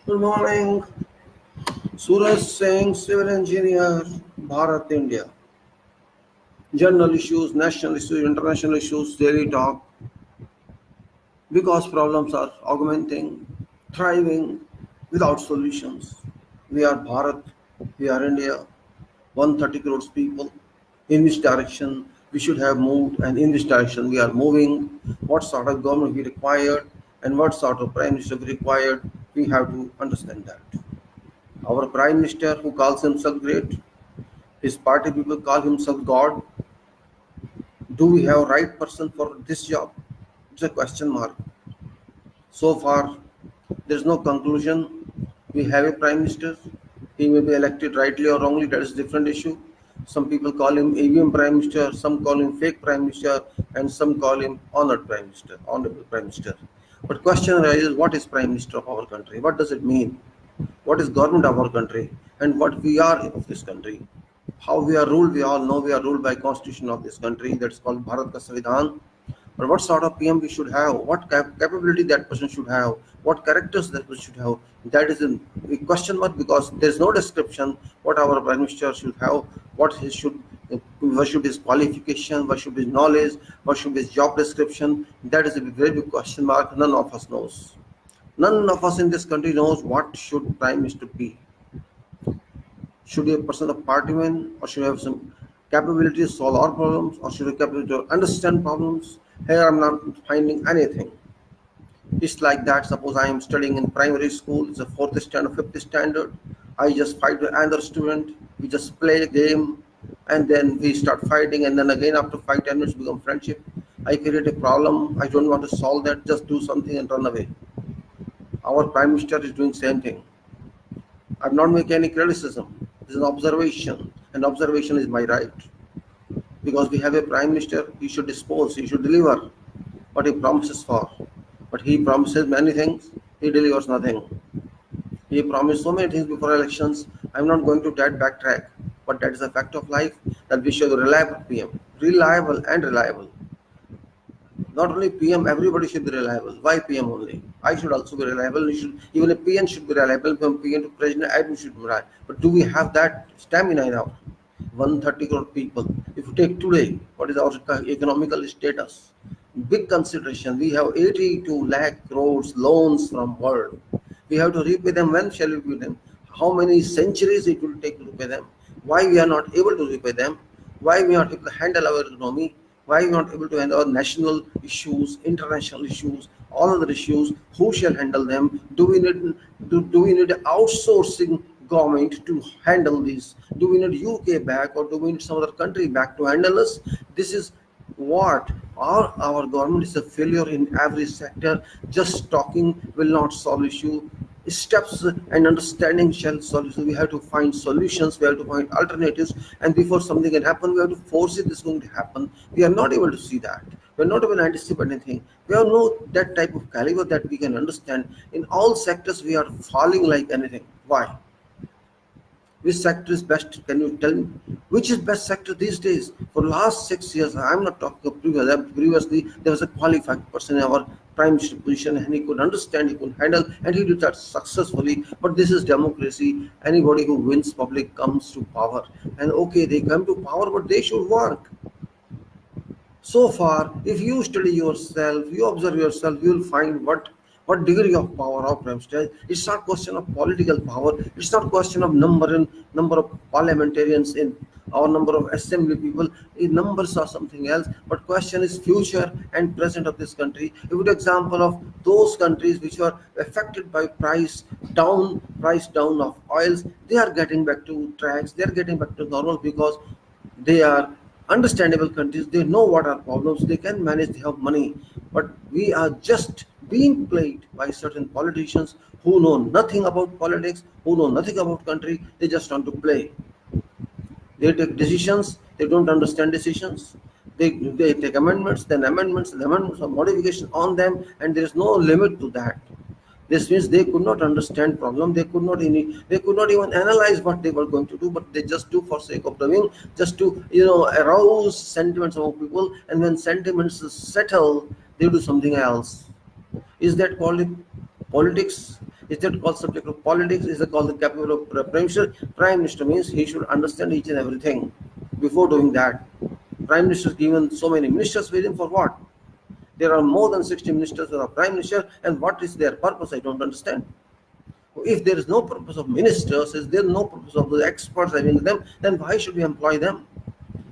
Good morning. Suraj Singh, civil engineer, Bharat India. General issues, national issues, international issues, daily talk. Because problems are augmenting, thriving without solutions. We are Bharat, we are India, 130 crores people. In which direction we should have moved and in which direction we are moving, what sort of government we required and what sort of prime minister we required, we have to understand that. Our prime minister who calls himself great, his party people call himself God. Do we have right person for this job? It's a question mark. So far, there is no conclusion. We have a prime minister. He may be elected rightly or wrongly. That is a different issue. Some people call him AVM prime minister. Some call him fake prime minister, and some call him honored prime minister, honorable prime minister. But question arises: what is prime minister of our country? What does it mean? What is government of our country? And what we are of this country? How we are ruled? We all know we are ruled by constitution of this country. That's called Bharat ka Samvidhan. But what sort of PM we should have, what capability that person should have, what characters that person should have, that is a question mark because there is no description what our prime minister should have, what should be his qualification, what should be his knowledge, what should be his job description. That is a very big question mark. None of us knows. None of us in this country knows what should prime minister be. Should be a person of party man, or should have some capability to solve our problems, or should have capability to understand problems? Here I'm not finding anything. It's like that. Suppose I am studying in primary school, it's a fourth standard, fifth standard. I just fight with another student. We just play a game, and then we start fighting, and then again after 5-10 minutes become friendship. I create a problem. I don't want to solve that. Just do something and run away. Our prime minister is doing same thing. I'm not making any criticism. This is an observation, and observation is my right. Because we have a prime minister, he should dispose, he should deliver what he promises for. But he promises many things, he delivers nothing. He promised so many things before elections. I'm not going to that backtrack, but that is a fact of life that we should have a reliable PM, reliable and reliable. Not only PM, everybody should be reliable. Why PM only? I should also be reliable. Even a PM should be reliable. From PM to president, I should be reliable. But do we have that stamina in our 130 crore people? If you take today, what is our economical status? Big consideration. We have 82 lakh crores loans from world. We have to repay them. When shall we repay them? How many centuries it will take to repay them? Why we are not able to repay them? Why we are not able to handle our economy? Why we are not able to handle our national issues, international issues, all other issues? Who shall handle them? Do we need outsourcing government to handle this? Do we need UK back, or do we need some other country back to handle us? This is what our government is a failure in every sector. Just talking will not solve issue. Steps and understanding shall solve. So we have to find solutions, we have to find alternatives, and before something can happen, we have to force it. This is going to happen. We are not able to see that. We are not able to anticipate anything. We have no that type of caliber that we can understand. In all sectors, we are falling like anything. Why? Which sector is best? Can you tell me which is best sector these days? For last 6 years, I'm not talking of previously there was a qualified person in our prime minister position, and he could understand, he could handle, and he did that successfully. But this is democracy. Anybody who wins public comes to power, and okay, they come to power, but they should work. So far, if you study yourself, you observe yourself, you will find what degree of power of prime minister. It's not question of political power. It's not question of number of parliamentarians in our number of assembly people. Numbers are something else. But question is future and present of this country. A good example of those countries which were affected by price down of oils, they are getting back to tracks. They are getting back to normal because they are understandable countries. They know what are problems. They can manage. They have money. But we are just being played by certain politicians who know nothing about politics, who know nothing about country. They just want to play. They take decisions. They don't understand decisions. They take amendments, then amendments or modifications on them, and there is no limit to that. This means they could not understand problem. They could not even analyze what they were going to do, but they just do for sake of doing, just to arouse sentiments among people. And when sentiments settle, they do something else. Is that called politics? Is that called subject of politics? Is it called the capable of Prime Minister? Prime Minister means he should understand each and everything before doing that. Prime Minister is given so many ministers with him for what? There are more than 60 ministers who are Prime Minister, and what is their purpose? I don't understand. If there is no purpose of ministers, is there no purpose of the experts having them, then why should we employ them?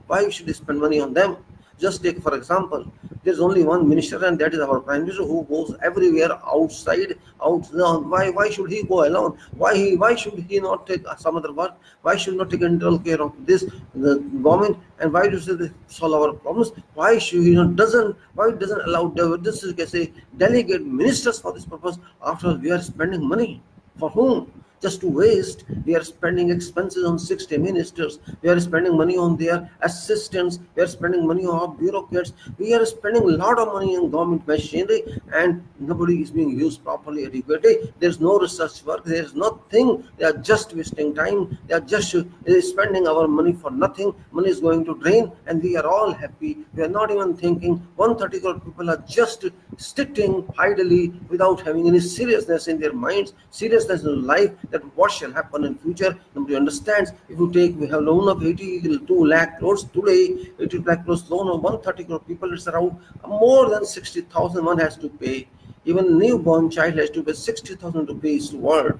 Why should we spend money on them? Just take, for example, there's only one minister, and that is our Prime Minister, who goes everywhere outside. Why should he go alone? Why should he not take some other work? Why should not take internal care of this the government? And why does it solve our problems? Why should he not doesn't? Why it doesn't allow this is say delegate ministers for this purpose? After all, we are spending money for whom? Just to waste. We are spending expenses on 60 ministers. We are spending money on their assistants. We are spending money on our bureaucrats. We are spending a lot of money on government machinery, and nobody is being used properly, adequately. There's no research work. There's nothing. They are just wasting time. They are just spending our money for nothing. Money is going to drain, and we are all happy. We are not even thinking. 130 crore people are just sitting idly without having any seriousness in their minds, seriousness in life, that what shall happen in future. Nobody understands. If you take, we have loan of 82 lakh crores today, 82 lakh crores loan of 130 crore people, it's around more than 60,000 one has to pay. Even newborn child has to pay 60,000 rupees to world.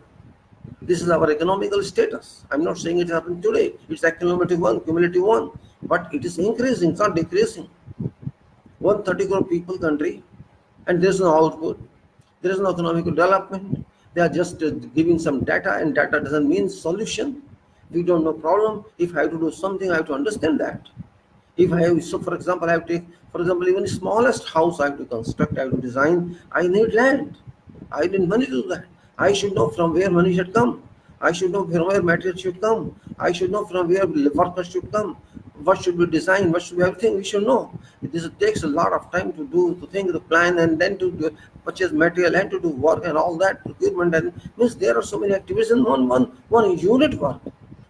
This is our economical status. I'm not saying it happened today. It's a cumulative one, but it is increasing, it's not decreasing. 130 crore people country, and there's no output. There is no economic development. They are just giving some data, and data doesn't mean solution. We don't know problem. If I have to do something, I have to understand that. If I have, so for example, I have to take, for example, even the smallest house I have to construct, I have to design, I need land. I need money to do that. I should know from where money should come. I should know from where material should come. I should know from where workers should come. What should be designed, what should be everything we should know. This takes a lot of time to think the plan, and then to purchase material and to do work and all that procurement, and means there are so many activities in one unit work.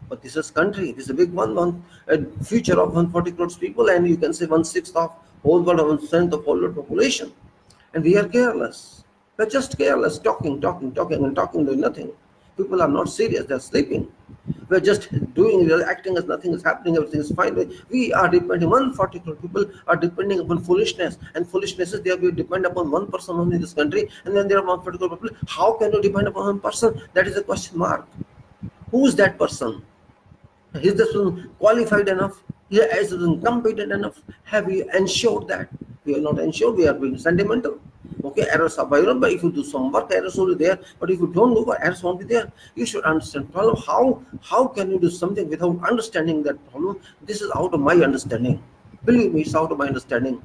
But this is country, this is a big one a future of 140 crores people, and you can say 1/6 of whole world, 1% of whole world population, and we are careless. We're just careless, talking, doing nothing. People are not serious, they're sleeping. We're just we're acting as nothing is happening, everything is fine. We are depending, 140 crore people are depending upon foolishness, and foolishness is they are depend upon one person only in this country, and then there are 140 crore people. How can you depend upon one person? That is a question mark. Who is that person? Is this person qualified enough? Is this person competent enough? Have we ensured that? We are not ensured, we are being sentimental. Okay, errors are violent, but if you do some work, errors will be there. But if you don't do work, errors won't be there. You should understand problem. How can you do something without understanding that problem? This is out of my understanding. Believe me, it's out of my understanding.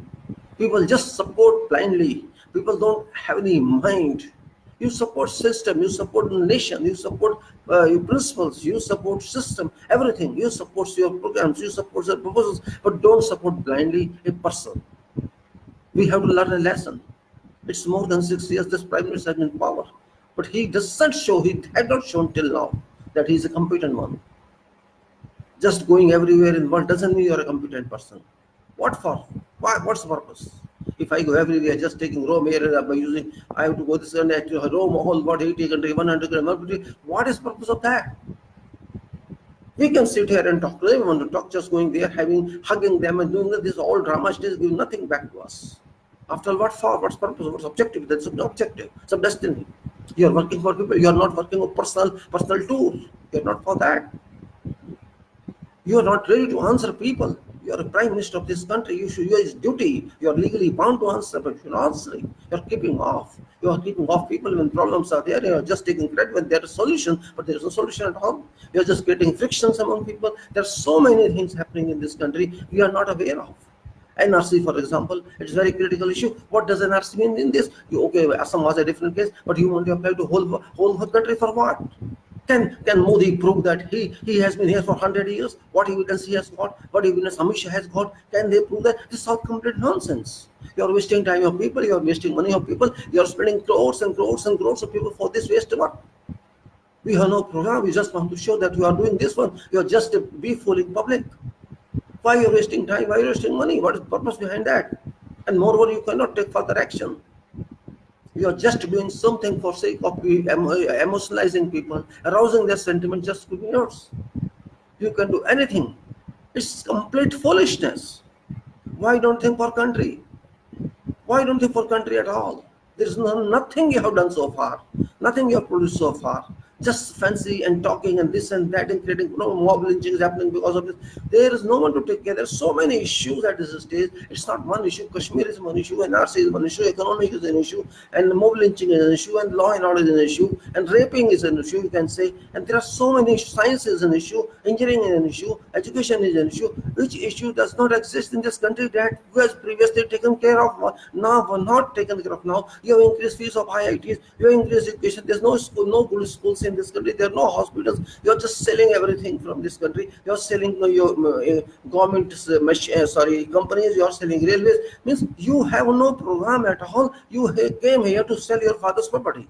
People just support blindly. People don't have any mind. You support system, you support nation, you support your principles, you support system, everything. You support your programs, you support your proposals, but don't support blindly a person. We have to learn a lesson. It's more than 6 years this Prime Minister has been in power, but he doesn't show, he had not shown till now that he is a competent one. Just going everywhere in the world doesn't mean you are a competent person. What for? Why? What's the purpose? If I go everywhere just taking raw material by using, I have to go this and that, raw whole what 80 country, 100 country, what is the purpose of that? We can sit here and talk to them, want to talk, just going there, hugging them and doing this all drama, it is giving nothing back to us. After all, what for? What's purpose? What's objective? That's no objective. It's a destiny. You are working for people. You are not working on personal tour. You are not for that. You are not ready to answer people. You are a Prime Minister of this country. You should. Your duty. You are legally bound to answer, but you're not answering. You are keeping off. You are keeping off people when problems are there. You are just taking credit when there is a solution, but there is no solution at all. You are just creating frictions among people. There are so many things happening in this country we are not aware of. NRC, for example, it's a very critical issue. What does NRC mean in this? Okay, Assam was a different case, but you want to apply to whole country for what? Can Modi prove that he has been here for 100 years? What evidence he has got? What evidence Amit Shah has got? Can they prove that? This is all complete nonsense. You are wasting time of people. You are wasting money of people. You are spending crores and crores and crores of people for this waste work. We have no program. We just want to show that you are doing this one. You are just be fooling public. Why are you wasting time? Why are you wasting money? What is the purpose behind that? And moreover, you cannot take further action. You are just doing something for sake of emotionalizing people, arousing their sentiment just to be yours. You can do anything. It's complete foolishness. Why don't think for country? Why don't think for country at all? There is nothing you have done so far. Nothing you have produced so far. Just fancy and talking and this and that and creating mob lynching is happening because of this. There is no one to take care. There are so many issues at this stage. It's not one issue. Kashmir is one issue, NRC is one issue, economic is an issue, and mob lynching is an issue, and law and order is an issue, and raping is an issue, you can say. And there are so many issues. Science is an issue, engineering is an issue, education is an issue. Which issue does not exist in this country that was previously taken care of? Now not taken care of now. You have increased fees of IITs, you have increased education. There's no school, no good schools in this country. There are no hospitals. You're just selling everything from this country. You're selling your government companies. You're selling railways. Means you have no program at all. You came here to sell your father's property.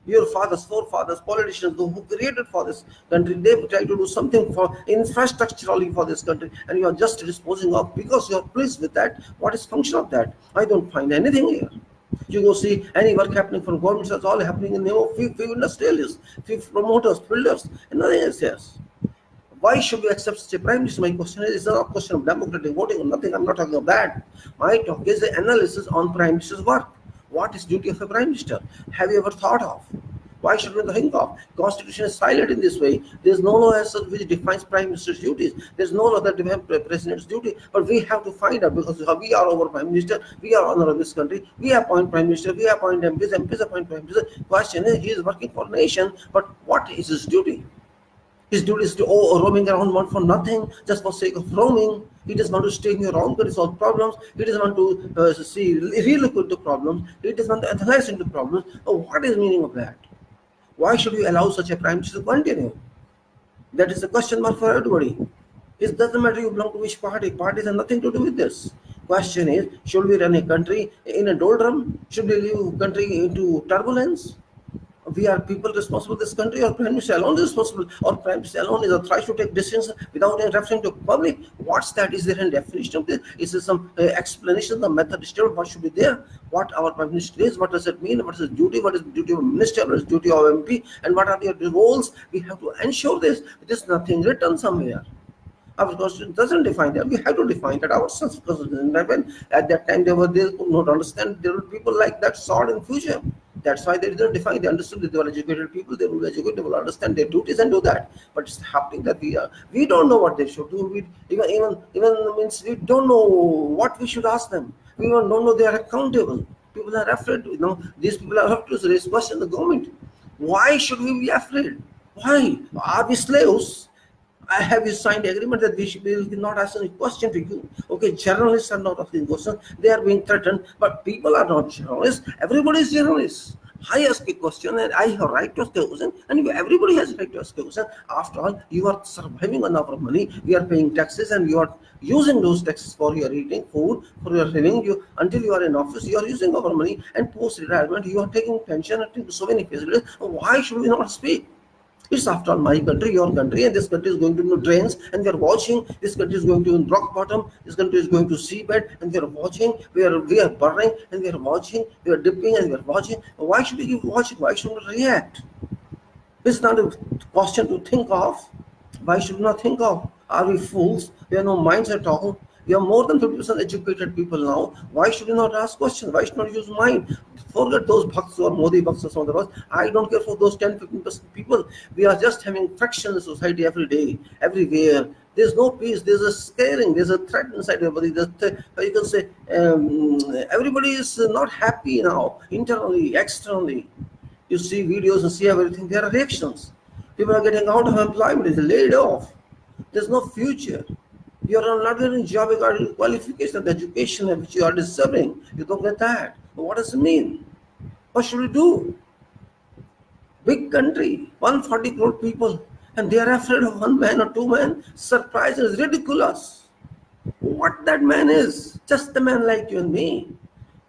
Your fathers, forefathers, politicians who created for this country, they try to do something for infrastructurally for this country, and you are just disposing of because you are pleased with that. What is function of that? I don't find anything here. You go see any work happening from governments, it's all happening in the name of few industrialists, few promoters, builders, and nothing else. Yes. Why should we accept such a prime minister? My question is, it's not a question of democratic voting or nothing. I'm not talking of that. My talk is the analysis on prime minister's work. What is duty of a prime minister? Have you ever thought of? Why should we think of? Constitution is silent in this way. There is no law as such which defines prime minister's duties. There is no law that defines president's duty. But we have to find out because we are our prime minister. We are honor of this country. We appoint prime minister. We appoint MPs. MPs appoint prime minister. Question is, he is working for nation. But what is his duty? His duty is to roaming around want for nothing, just for sake of roaming. He does not want to stay in your own country, solve problems. He doesn't want to relook into problems. He doesn't want to analyze into problems. What is the meaning of that? Why should we allow such a prime minister to continue? That is the question mark for everybody. It doesn't matter you belong to which party. Parties have nothing to do with this. Question is, should we run a country in a doldrum? Should we leave country into turbulence? We are people responsible for this country, or prime minister alone is responsible, or prime minister alone is authorized to take decisions without any referring to public? What's that? Is there any definition of this? Is there some explanation, the method still what should be there? What our prime minister is, what does it mean, what is his duty, what is the duty of a minister, what is the duty of MP, and what are the roles? We have to ensure this. There's nothing written somewhere. Our constitution doesn't define that. We have to define that ourselves, because at that time they could not understand. There were people like that sort in future. That's why they didn't define. They understood that they were educated people. They will educate. They will understand their duties and do that. But it's happening that we don't know what they should do. We even means we don't know what we should ask them. We even don't know they are accountable. People are afraid. These people are afraid to raise questions to the government. Why should we be afraid? Why are we slaves? I have you signed agreement that we will not ask any question to you. Okay, journalists are not asking questions. They are being threatened, but people are not journalists. Everybody is journalists. I ask a question and I have right to ask a question, and everybody has right to ask a question. After all, you are surviving on our money. We are paying taxes, and you are using those taxes for your eating, food, for your living. Until you are in office, you are using our money, and post-retirement, you are taking pension and taking so many facilities. Why should we not speak? It's after all my country, your country, and this country is going to drains, and we are watching. This country is going to rock bottom. This country is going to seabed, and we are watching. We are burning, and we are watching. We are dipping, and we are watching. Why should we keep watching? Why should we react? It's not a question to think of. Why should we not think of? Are we fools? We have no minds at all. We are more than 50% educated people now. Why should we not ask questions? Why should we not use mind? Forget those bhakts or Modi bhakts or some other ones. I don't care for those 10-15% people. We are just having friction in society every day, everywhere. There's no peace. There's a scaring. There's a threat inside everybody. You can say everybody is not happy now, internally, externally. You see videos and see everything. There are reactions. People are getting out of employment. They're laid off. There's no future. You are not getting job regarding qualification, the education which you are deserving. You don't get that. What does it mean? What should we do? Big country, 140 crore people, and they are afraid of one man or two men. Surprise is ridiculous. What that man is? Just a man like you and me.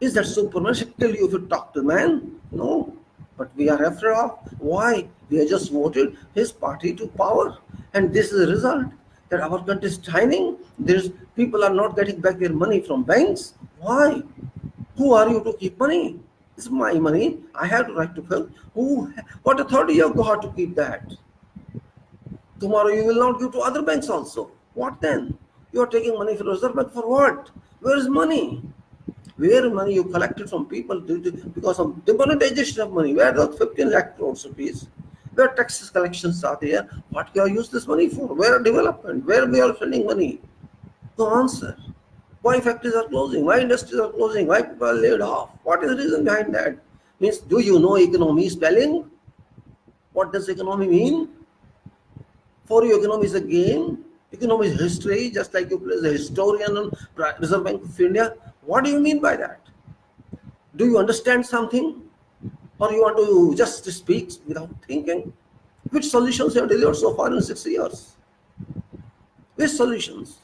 Is that Superman should kill you if you talk to man? No. But we are afraid of. Why? We have just voted his party to power. And this is the result. That our country is declining. People are not getting back their money from banks. Why? Who are you to keep money? It's my money. I have the right to pay. What authority you have got to keep that? Tomorrow you will not give to other banks also. What then? You are taking money from Reserve Bank for what? Where is money? Where money you collected from people because of demonetization of money? Where those 15 lakh crores rupees? Where taxes collections are there? What you have used this money for? Where development? Where we are spending money? No answer. Why factories are closing? Why industries are closing? Why people are laid off? What is the reason behind that? Means, do you know economy spelling? What does economy mean? For you, economy is a game. Economy is history, just like you play as a historian on Reserve Bank of India. What do you mean by that? Do you understand something? Or you want to just speak without thinking? Which solutions you have delivered so far in 6 years? Which solutions?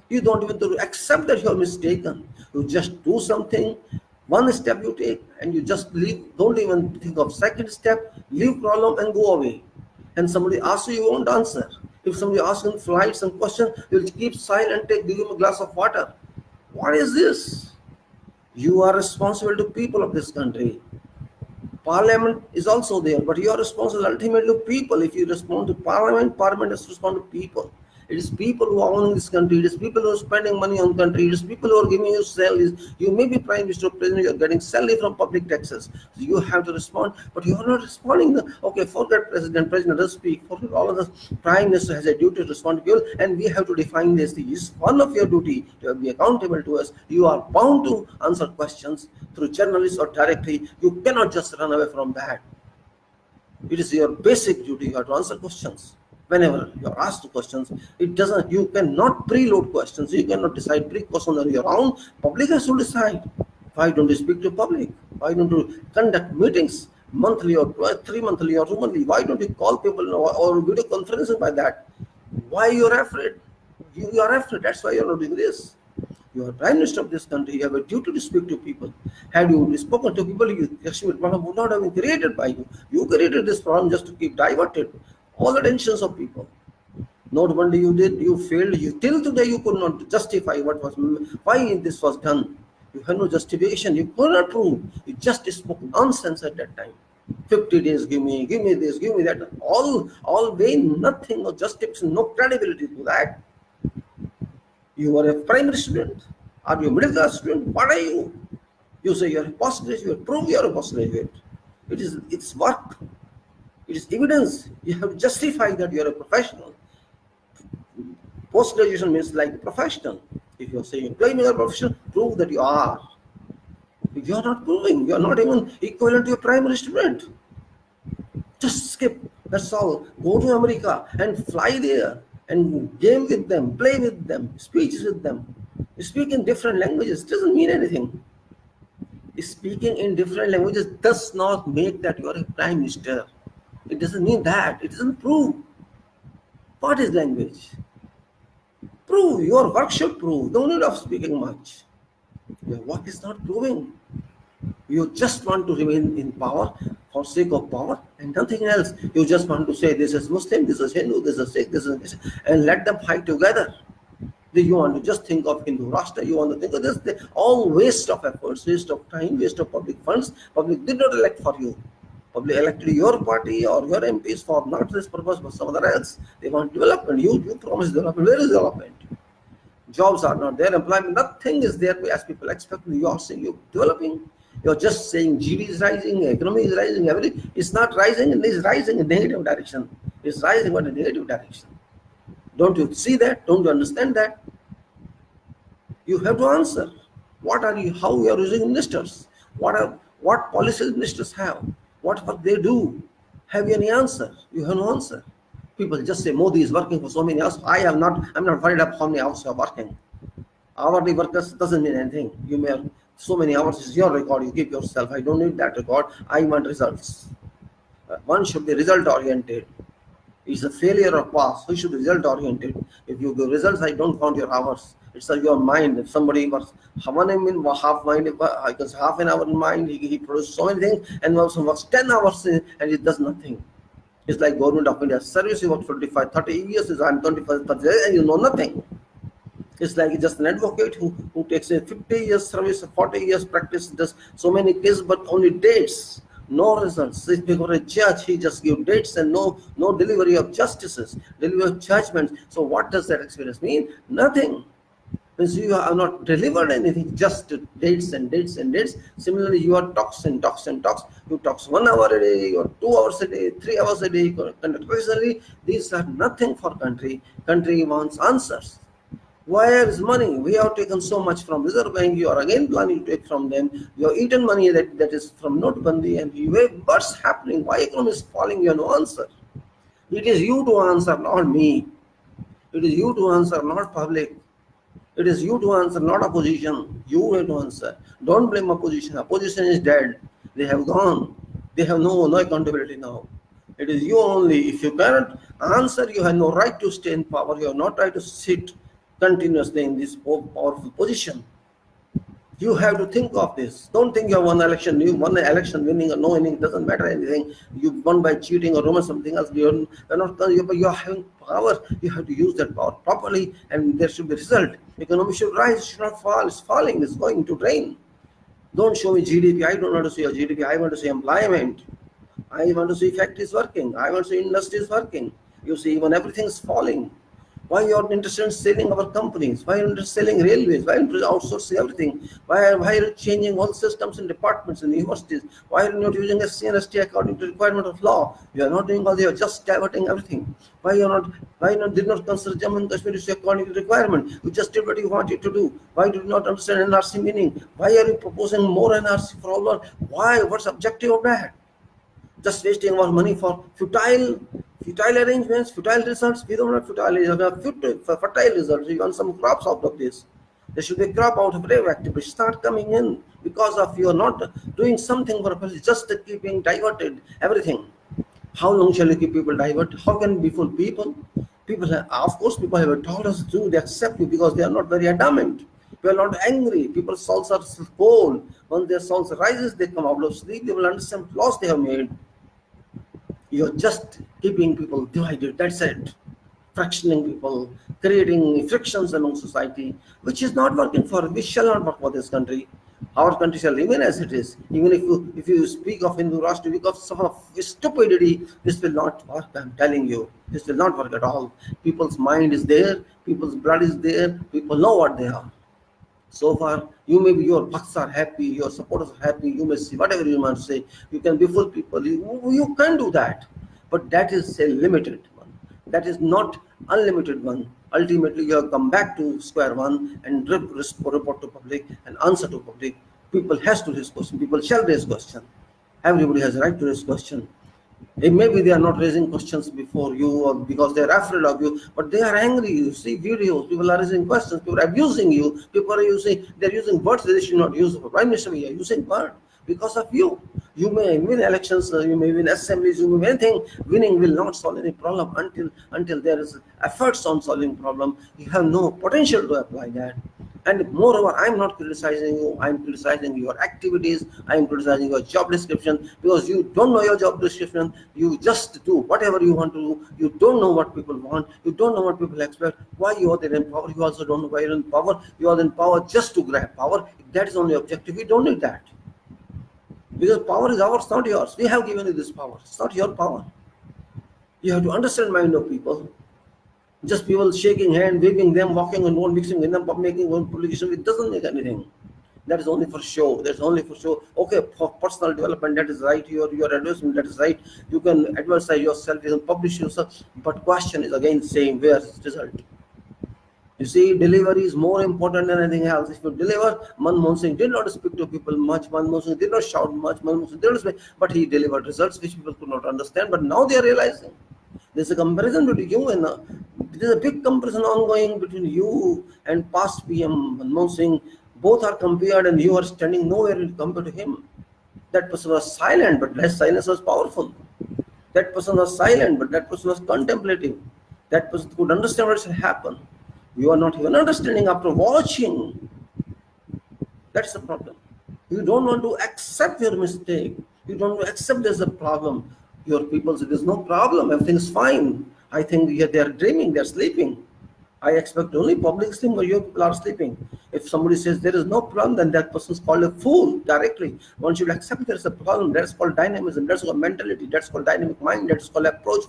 You don't even accept that you are mistaken. You just do something, one step you take, and you just leave. Don't even think of second step. Leave problem and go away. And somebody asks you, you won't answer. If somebody asks you in flight some question, you'll keep silent, give him a glass of water. What is this? You are responsible to people of this country. Parliament is also there, but you are responsible ultimately to people. If you respond to Parliament, Parliament has to respond to people. It is people who are owning this country. It is people who are spending money on the country. It is people who are giving you salaries. You may be Prime Minister or President, you are getting salary from public taxes. So you have to respond, but you are not responding. Okay, forget President. President does speak. Forget all of this. Prime Minister has a duty to respond to people, and we have to define this. This is one of your duty to be accountable to us. You are bound to answer questions through journalists or directly. You cannot just run away from that. It is your basic duty. You have to answer questions. Whenever you are asked questions, you cannot preload questions. You cannot decide pre-questions on your own. Public has to decide. Why don't you speak to public? Why don't you conduct meetings monthly or 3 monthly or 2 monthly? Why don't you call people or video conferences by that? Why you are afraid? You are afraid. That's why you are not doing this. You are Prime Minister of this country. You have a duty to speak to people. Had you spoken to people, Kashmir problem would not have been created by you. You created this problem just to keep diverted all attentions of people. Not only you did, you failed. Till today you could not justify why this was done. You had no justification. You could not prove. You just spoke nonsense at that time. 50 days, give me this, give me that. All vain, nothing, no justification, no credibility to that. You are a primary student. Are you a middle class student? What are you? You say you are a postgraduate. Prove you are a postgraduate. It's work. It is evidence. You have to justify that you are a professional. Post-graduation means like professional. If you are saying claiming a professional, prove that you are. If you are not proving, you are not even equivalent to a primary student. Just skip. That's all. Go to America and fly there and game with them, play with them, speak with them. Speak in different languages doesn't mean anything. Speaking in different languages does not make that you are a prime minister. It doesn't mean that. It doesn't prove. What is language? Prove. Your work should prove. No need of speaking much. Your work is not proving. You just want to remain in power for sake of power and nothing else. You just want to say this is Muslim, this is Hindu, this is Sikh, this is this, and let them fight together. You want to just think of Hindu Rashtra. You want to think of this. All waste of efforts, waste of time, waste of public funds. Public did not elect for you. Public elected your party or your MPs for not this purpose but some other else. They want development. You promise development. Where is development? Jobs are not there. Employment, nothing is there as people expect. You are saying you're developing. You're just saying GDP is rising, economy is rising, everything. It's not rising, and it's rising in negative direction. It's rising in a negative direction. Don't you see that? Don't you understand that? You have to answer. How you are using ministers? What policies ministers have? What work they do? Have you any answer? You have no answer. People just say Modi is working for so many hours. I'm not worried about how many hours you are working. Hourly workers doesn't mean anything. You may have so many hours is your record. You keep yourself. I don't need that record. I want results. One should be result oriented. It's a failure of past. You should be result oriented. If you give results, I don't count your hours. It's your mind. If somebody works half an hour in mind, he produces so many things, and also works 10 hours and it does nothing. It's like Government of India service. You work 25, 30 years. I'm 25, 30 years, and you know nothing. It's like just an advocate who takes a 50 years service, 40 years practice, does so many cases, but only dates, no results. If before a judge, he just gives dates and no delivery of justices, delivery of judgments. So what does that experience mean? Nothing. Means you have not delivered anything, just dates and dates and dates. Similarly, you are talks and talks and talks. You talks 1 hour a day or 2 hours a day, 3 hours a day, occasionally. These are nothing for country. Country wants answers. Where is money? We have taken so much from Reserve Bank. You are again planning to take from them. You have eaten money that is from Notbandi, and what's happening? Why economy is falling? You have no answer. It is you to answer, not me. It is you to answer, not public. It is you to answer, not opposition. You have to answer. Don't blame opposition. Opposition is dead. They have gone. They have no accountability now. It is you only. If you cannot answer, you have no right to stay in power. You have no right to sit continuously in this powerful position. You have to think of this. Don't think you have won election. You won the election, winning or no winning doesn't matter anything. You won by cheating or rumor something else. You are having power. You have to use that power properly, and there should be result. Economy should rise, it should not fall. It's falling. It's going to drain. Don't show me GDP. I don't want to see your GDP. I want to see employment. I want to see factories working. I want to see industries working. You see, even everything is falling. Why you are interested in selling our companies? Why are you interested in selling railways? Why are you outsourcing everything? Why are you changing all systems and departments and universities? Why are you not using SC and ST according to requirement of law? You are not doing all. You are just diverting everything. Why did not consider Jammu and Kashmir issue according to requirement? You just did what you wanted to do. Why do you not understand NRC meaning? Why are you proposing more NRC for all? Why? What's the objective of that? Just wasting our money for futile arrangements, futile results. We don't have futile results, fertile results. We want some crops out of this. There should be a crop out of radioactivity. Start coming in because of you are not doing something for people, just keeping diverted everything. How long shall you keep people diverted? How can we fool people? Of course, people have told us to. They accept you because they are not very adamant. They are not angry. People's souls are cold. When their souls rises, they come out of sleep. They will understand the loss they have made. You're just keeping people divided. That's it. Fractioning people, creating frictions among society, which is not working for us. We shall not work for this country. Our country shall remain as it is. Even if you speak of Hindu Rashtra, because of stupidity, this will not work. I'm telling you, this will not work at all. People's mind is there. People's blood is there. People know what they are. So far, your bhakts are happy, your supporters are happy, you may see whatever you want to say, you can befool people, you can do that. But that is a limited one. That is not unlimited one. Ultimately, you have come back to square one and report to public and answer to public. People has to raise question. People shall raise question. Everybody has a right to raise question. Maybe they are not raising questions before you or because they are afraid of you, but they are angry. You see videos, people are raising questions, people are abusing you, people are they're using words they should not use. Prime Minister, we are using words because of you. You may win elections, you may win assemblies, you may win anything. Winning will not solve any problem until there is efforts on solving problem. You have no potential to apply that. And moreover, I'm not criticizing you, I'm criticizing your activities, I'm criticizing your job description, because you don't know your job description, you just do whatever you want to do, you don't know what people want, you don't know what people expect, why you are there in power, you also don't know why you're in power, you are in power just to grab power. If that is only objective, we don't need that. Because power is ours, not yours. We have given you this power, it's not your power. You have to understand mind of people. Just people shaking hand, waving them, walking and one mixing with them, making one publication, it doesn't make anything. That is only for show. That's only for show. Okay, for personal development, that is right. Your advertisement, that is right. You can advertise yourself, you can publish yourself. But question is again same. Where is the result? You see, delivery is more important than anything else. If you deliver, Manmohan Singh did not speak to people much. Manmohan Singh did not shout much. Manmohan Singh did not speak, but he delivered results which people could not understand. But now they are realizing. There's a comparison between you and there's a big comparison ongoing between you and past PM Manmohan Singh. Both are compared, and you are standing nowhere compared to him. That person was silent, but that silence was powerful. That person was silent, but that person was contemplative. That person could understand what should happen. You are not even understanding after watching. That's the problem. You don't want to accept your mistake. You don't want to accept there's a problem. Your people say there's no problem, everything's fine. I think they are dreaming, they're sleeping. I expect only public sleep where your people are sleeping. If somebody says there is no problem, then that person is called a fool directly. One should accept there is a problem. That's called dynamism. That's called mentality. That's called dynamic mind. That's called approach,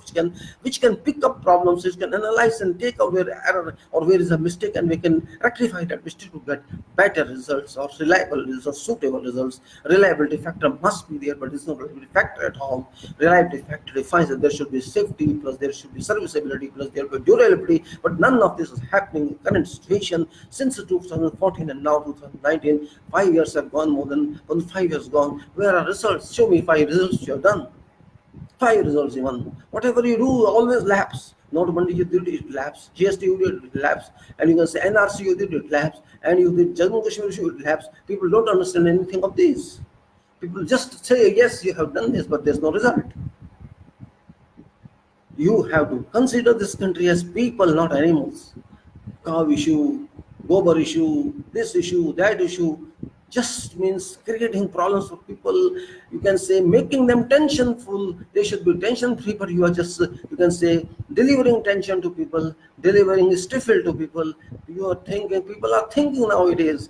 which can pick up problems, which can analyze and take out where error or where is a mistake, and we can rectify that mistake to get better results or reliable results or suitable results. Reliability factor must be there, but it's not reliability factor at all. Reliability factor defines that there should be safety plus there should be serviceability plus there will be durability, but none of this is happening in current situation since 2014 and now 2019. 5 years have gone, more than 5 years gone. Where are results? Show me 5 results you have done. 5 results even. Whatever you do always lapse. Notably you did it lapse, GST you did it lapse, and you can say NRC you did it lapse, and you did Jammu Kashmir issue it lapse. People don't understand anything of these. People just say yes you have done this, but there's no result. You have to consider this country as people, not animals. Cow issue, gobar issue, this issue, that issue, just means creating problems for people. You can say making them tensionful. They should be tension free, but you are just, you can say, delivering tension to people, delivering stifle to people. You are thinking, people are thinking nowadays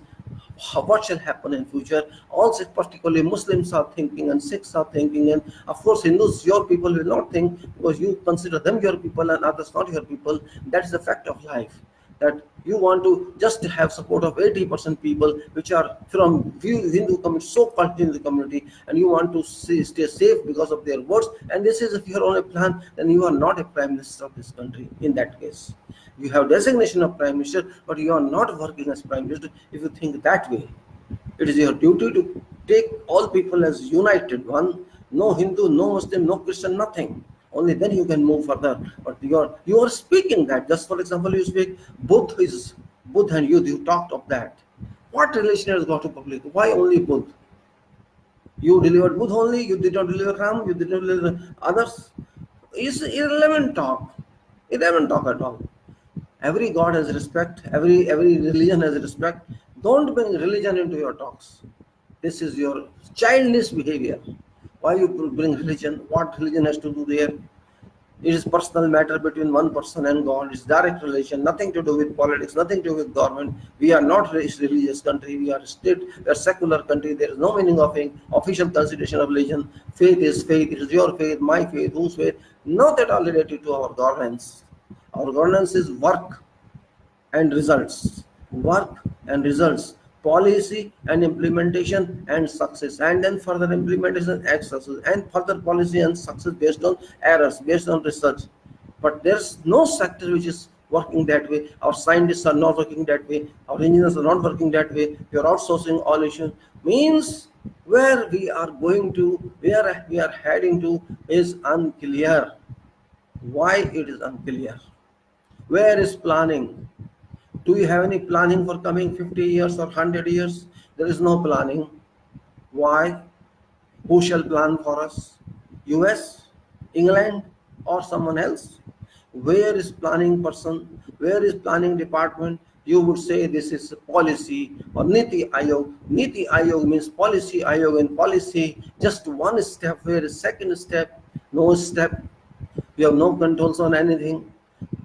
what shall happen in future. Also particularly Muslims are thinking and Sikhs are thinking, and of course Hindus, your people, will not think because you consider them your people and others not your people. That's the fact of life, that you want to just have support of 80% people which are from Hindu community, so-called Hindu community, and you want to stay safe because of their words. And this is, if you are on a plan, then you are not a prime minister of this country. In that case, you have designation of prime minister, but you are not working as prime minister. If you think that way, it is your duty to take all people as united one. No Hindu, no Muslim, no Christian, nothing. Only then you can move further. But you are speaking that. Just for example, you speak Buddha and you talked of that. What relation has got to public? Why only Buddha? You delivered Buddha only, you did not deliver Ram, you did not deliver others. It's irrelevant talk. Irrelevant talk at all. Every God has respect, every religion has respect. Don't bring religion into your talks. This is your childish behavior. Why you bring religion? What religion has to do there? It is personal matter between one person and God. It's direct relation, nothing to do with politics, nothing to do with government. We are not a religious country. We are a state, we are a secular country. There is no meaning of official consideration of religion. Faith is faith. It is your faith, my faith, whose faith. Not at all related to our governance. Our governance is work and results. Work and results. Policy and implementation and success, and then further implementation and success, and further policy and success based on errors, based on research. But there's no sector which is working that way. Our scientists are not working that way. Our engineers are not working that way. We are outsourcing all issues. Means where we are going to, where we are heading to is unclear. Why it is unclear? Where is planning? Do you have any planning for coming 50 years or 100 years? There is no planning. Why? Who shall plan for us? US, England, or someone else? Where is planning person? Where is planning department? You would say this is policy or Niti Ayog. Niti Ayog means policy, Ayog and policy. Just one step. Where is second step? No step. You have no controls on anything.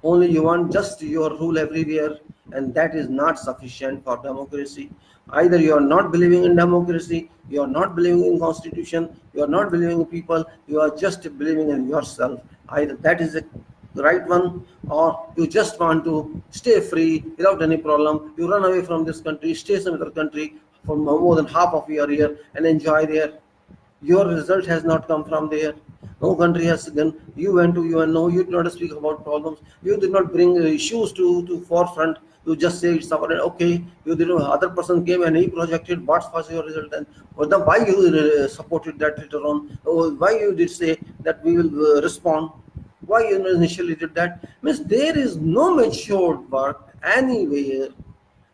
Only you want just your rule everywhere, and that is not sufficient for democracy. Either you are not believing in democracy, you are not believing in constitution, you are not believing in people, you are just believing in yourself. Either that is the right one, or you just want to stay free without any problem. You run away from this country, stay some other country for more than half of your year and enjoy there. Your result has not come from there. No country has done. You went to UNO, you did not speak about problems, you did not bring issues to forefront. You just say it's our okay. You did not. Other person came and he projected what was your result, and why you supported that later on. Why you did say that we will respond. Why you initially did that? Means there is no matured work anywhere.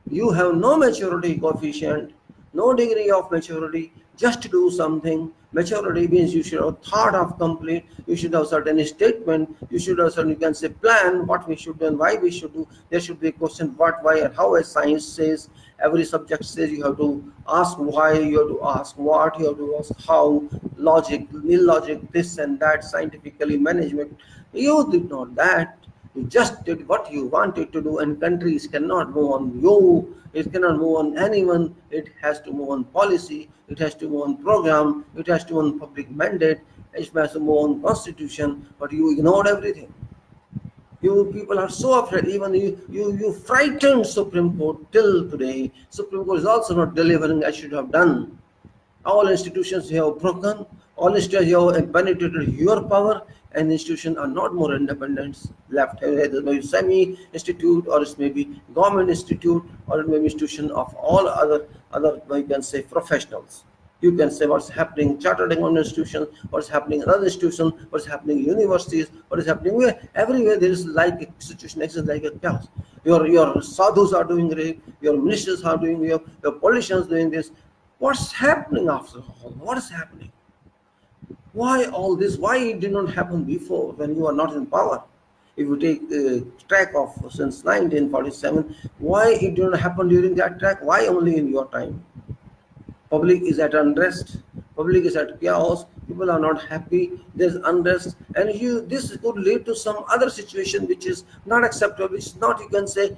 You have no maturity coefficient, no degree of maturity. Just to do something. Maturity means you should have thought of complete. You should have certain statement. You should have certain, you can say, plan what we should do and why we should do. There should be a question what, why, and how. As science says, every subject says you have to ask why, you have to ask what, you have to ask how. Logic, illogic, this and that, scientifically, management. You did not that. You just did what you wanted to do, and countries cannot move on you. It cannot move on anyone. It has to move on policy. It has to move on program. It has to move on public mandate. It has to move on constitution. But you ignored everything. You people are so afraid. Even you frightened Supreme Court till today. Supreme Court is also not delivering as should have done. All institutions you have broken, all institutions you have penetrated your power, and institutions are not more independent left. It may be semi-institute, or it may be government institute, or it may be institution of all other you can say professionals. You can say what's happening in chartered accountant institutions, what's happening in other institutions, what's happening in universities, what is happening where everywhere there is like a situation exists like a chaos. Your sadhus are doing rape, your ministers are doing, your politicians doing this. What's happening after all? What is happening? Why all this? Why it did not happen before when you are not in power? If you take track of since 1947, why it did not happen during that track? Why only in your time? Public is at unrest. Public is at chaos. People are not happy. There's unrest, and this could lead to some other situation which is not acceptable. Which is not, you can say,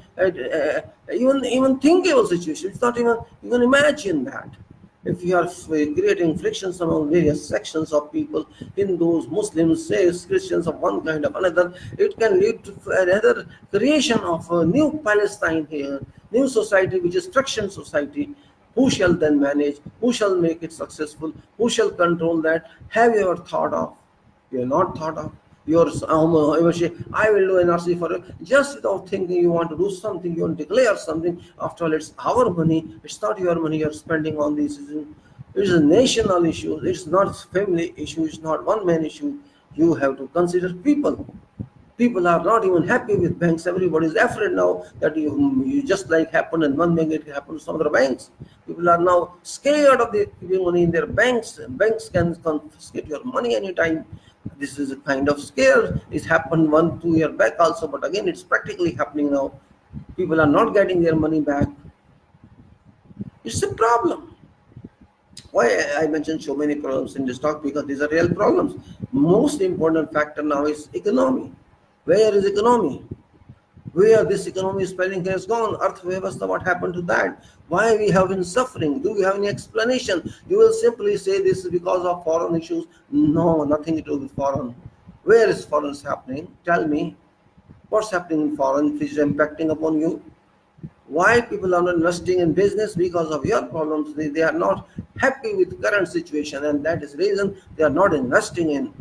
even thinkable situation. It's not even you can imagine that. If you are creating frictions among various sections of people, Hindus, Muslims, Sikhs, Christians of one kind of another, it can lead to another creation of a new Palestine here, new society which is friction society. Who shall then manage? Who shall make it successful? Who shall control that? Have you ever thought of? You have not thought of. Your I will do NRC for you. Just without thinking you want to do something, you want to declare something. After all, it's our money. It's not your money you're spending on this. It is a national issue. It's not family issue. It's not one man issue. You have to consider people. People are not even happy with banks. Everybody is afraid now that you just like happened in one bank, it happened to some other banks. People are now scared of keeping money in their banks. Banks can confiscate your money anytime. This is a kind of scare. It happened 1-2 years back also, but again it's practically happening now. People are not getting their money back. It's a problem. Why I mentioned so many problems in this talk? Because these are real problems. Most important factor now is economy. Where is economy? Where this economy spelling has gone? Arthvavastha, what happened to that? Why we have been suffering? Do we have any explanation? You will simply say this is because of foreign issues. No, nothing to do with foreign. Where is foreign happening? Tell me. What's happening in foreign which is impacting upon you? Why people are not investing in business? Because of your problems. They are not happy with current situation, and that is the reason they are not investing in.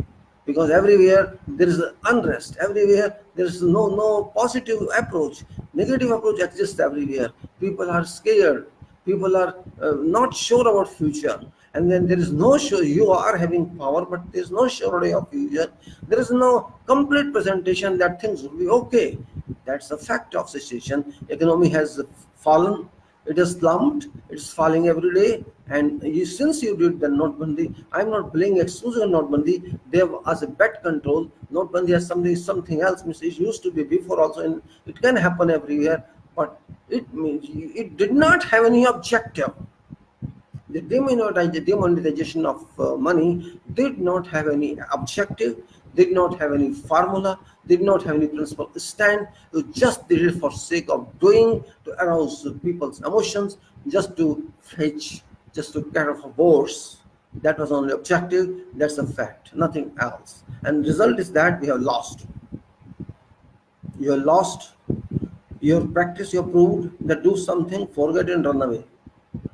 Because everywhere there is unrest, everywhere there is no positive approach. Negative approach exists everywhere. People are scared. People are not sure about future. And then there is no sure. You are having power, but there is no surety of future. There is no complete presentation that things will be okay. That's a fact of situation. Economy has fallen. It is slumped. It's falling every day. And since you did the Notbandi, I'm not blaming exclusive Notbandi. There was a bad control. Notbandi has something else. It used to be before also, and it can happen everywhere. But it means it did not have any objective. The demonetization of money did not have any objective, did not have any formula, did not have any principle stand. You just did it for sake of doing, to arouse people's emotions, just to fetch, just to cater for votes. That was only objective. That's a fact, nothing else. And the result is that we have lost. You have lost your practice. You have proved that do something, forget and run away.